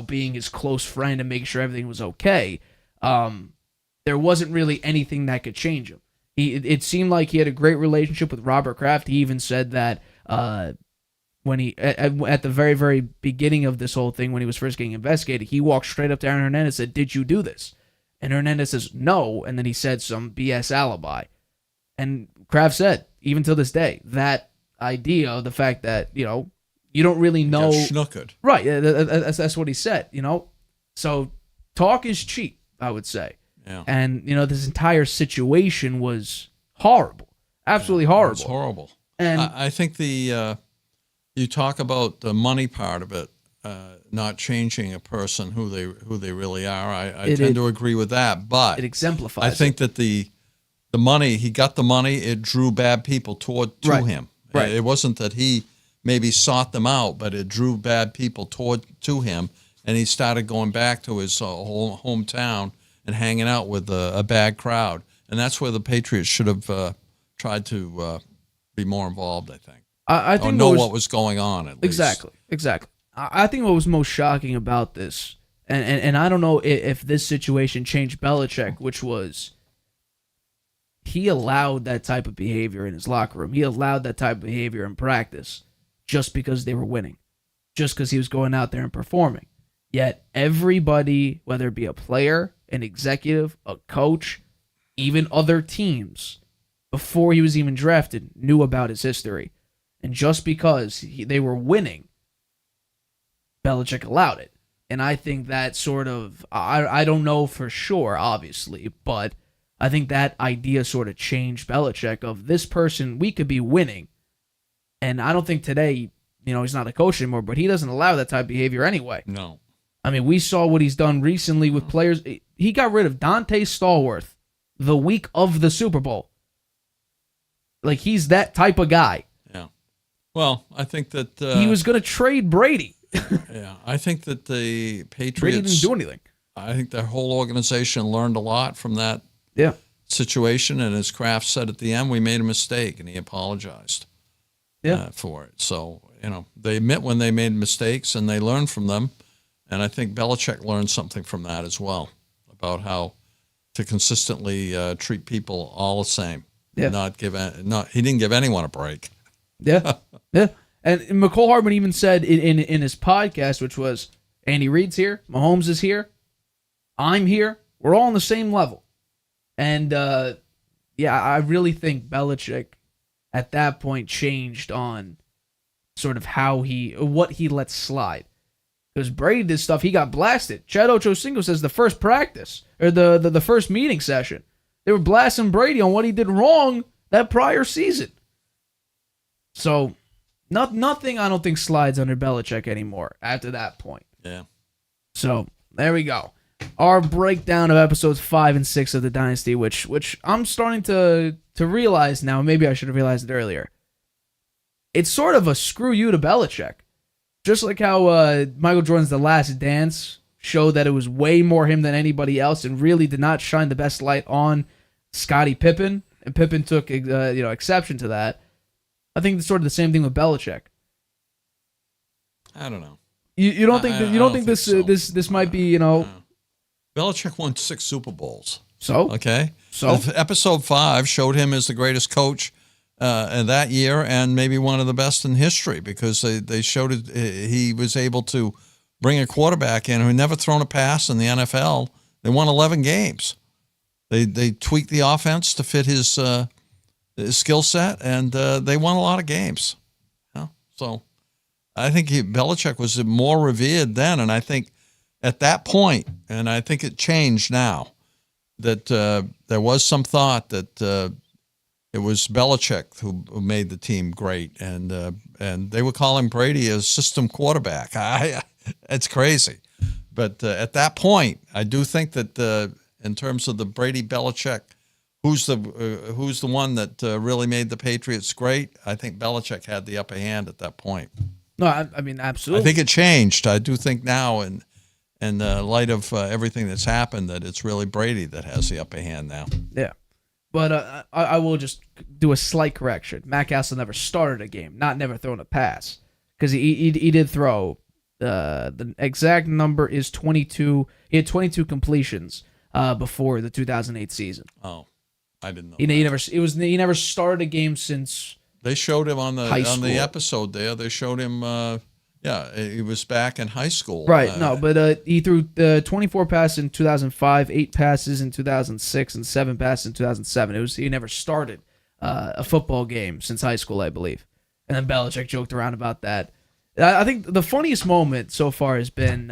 being his close friend and making sure everything was okay. There wasn't really anything that could change him. It seemed like he had a great relationship with Robert Kraft. He even said that when he at the very, very beginning of this whole thing, when he was first getting investigated, he walked straight up to Aaron Hernandez and said, "Did you do this?" And Hernandez says, "No." And then he said some BS alibi. And Kraft said, even till this day, that idea of the fact that, you don't really know. Got schnookered. Right. That's what he said, So talk is cheap, I would say. Yeah. And, this entire situation was horrible. Absolutely horrible. It's horrible. And I think you talk about the money part of it, not changing a person who they really are. I tend to agree with that, but it exemplifies. I think that the money, he got the money, it drew bad people to him. Right. It wasn't that he maybe sought them out, but it drew bad people to him, and he started going back to his hometown and hanging out with a bad crowd. And that's where the Patriots should have tried to be more involved, I think. I think or know what was going on, at least. Exactly. I think what was most shocking about this, and I don't know if this situation changed Belichick, which was he allowed that type of behavior in his locker room. He allowed that type of behavior in practice just because they were winning, just because he was going out there and performing. Yet everybody, whether it be a player, an executive, a coach, even other teams, before he was even drafted, knew about his history. And just because they were winning, Belichick allowed it. And I think that sort of, I don't know for sure, obviously, but I think that idea sort of changed Belichick of this person, we could be winning. And I don't think today, he's not a coach anymore, but he doesn't allow that type of behavior anyway. No. I mean, we saw what he's done recently with players. He got rid of Dante Stallworth the week of the Super Bowl. Like, he's that type of guy. Yeah. Well, I think that he was going to trade Brady. Yeah, I think that the Patriots. Brady didn't do anything. I think their whole organization learned a lot from that situation. And as Kraft said at the end, we made a mistake, and he apologized for it. So, they admit when they made mistakes, and they learn from them. And I think Belichick learned something from that as well, about how to consistently treat people all the same. Yeah. He didn't give anyone a break. Yeah. Yeah. And Mecole Hardman even said in his podcast, which was, Andy Reid's here, Mahomes is here, I'm here, we're all on the same level. And, I really think Belichick at that point changed on sort of what he lets slide. Because Brady did stuff, he got blasted. Chad Ochocinco says the first practice, or the first meeting session, they were blasting Brady on what he did wrong that prior season. So, nothing I don't think slides under Belichick anymore after that point. Yeah. So, there we go. Our breakdown of episodes 5 and 6 of the Dynasty, which I'm starting to realize now, maybe I should have realized it earlier. It's sort of a screw you to Belichick. Just like how Michael Jordan's The Last Dance showed that it was way more him than anybody else and really did not shine the best light on Scottie Pippen, and Pippen took exception to that. I think it's sort of the same thing with Belichick. I don't know. You don't think this might be Belichick won 6 Super Bowls. So okay. So episode 5 showed him as the greatest coach in that year, and maybe one of the best in history, because they showed it. He was able to bring a quarterback in who had never thrown a pass in the NFL. They won 11 games. They tweaked the offense to fit his skill set, and they won a lot of games. So I think Belichick was more revered then, and I think at that point, and I think it changed now, that there was some thought that it was Belichick who made the team great, and they were calling Brady a system quarterback. It's crazy, but at that point, I do think that in terms of the Brady-Belichick who's the one that really made the Patriots great? I think Belichick had the upper hand at that point. No, I mean, absolutely. I think it changed. I do think now, in light of everything that's happened, that it's really Brady that has the upper hand now. Yeah. But I will just do a slight correction. Matt Castle never started a game, not never thrown a pass. Because he did throw. The exact number is 22. He had 22 completions before the 2008 season. Oh, I didn't know. He never started a game since. They showed him on the episode there. They showed him. He was back in high school. Right. But he threw 24 passes in 2005, 8 passes in 2006, and 7 passes in 2007. He never started a football game since high school, I believe. And then Belichick joked around about that. I think the funniest moment so far has been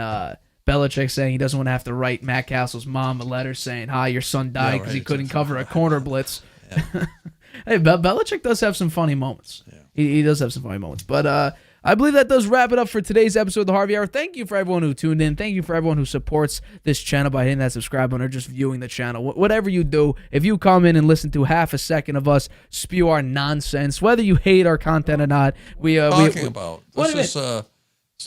Belichick saying he doesn't want to have to write Matt Castle's mom a letter saying, "Hi, your son died because he couldn't cover a corner blitz." Hey, Belichick does have some funny moments. Yeah. He does have some funny moments. But I believe that does wrap it up for today's episode of the Harvey Hour. Thank you for everyone who tuned in. Thank you for everyone who supports this channel by hitting that subscribe button or just viewing the channel. Whatever you do, if you come in and listen to half a second of us spew our nonsense, whether you hate our content or not, it's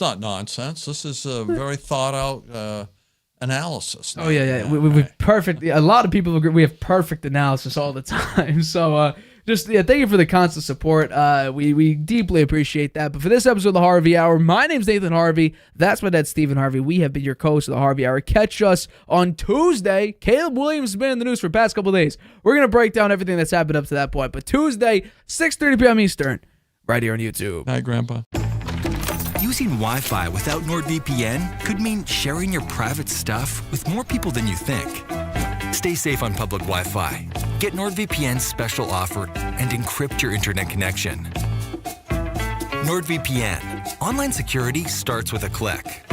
not nonsense. This is a very thought out analysis. Oh yeah. We perfect. A lot of people agree. We have perfect analysis all the time. So thank you for the constant support. We deeply appreciate that. But for this episode of the Harvey Hour, my name's Nathan Harvey. That's my dad, Stephen Harvey. We have been your co-host of the Harvey Hour. Catch us on Tuesday. Caleb Williams has been in the news for the past couple of days. We're gonna break down everything that's happened up to that point. But Tuesday, 6:30 p.m. Eastern, right here on YouTube. Hi, Grandpa. Using Wi-Fi without NordVPN could mean sharing your private stuff with more people than you think. Stay safe on public Wi-Fi. Get NordVPN's special offer and encrypt your internet connection. NordVPN. Online security starts with a click.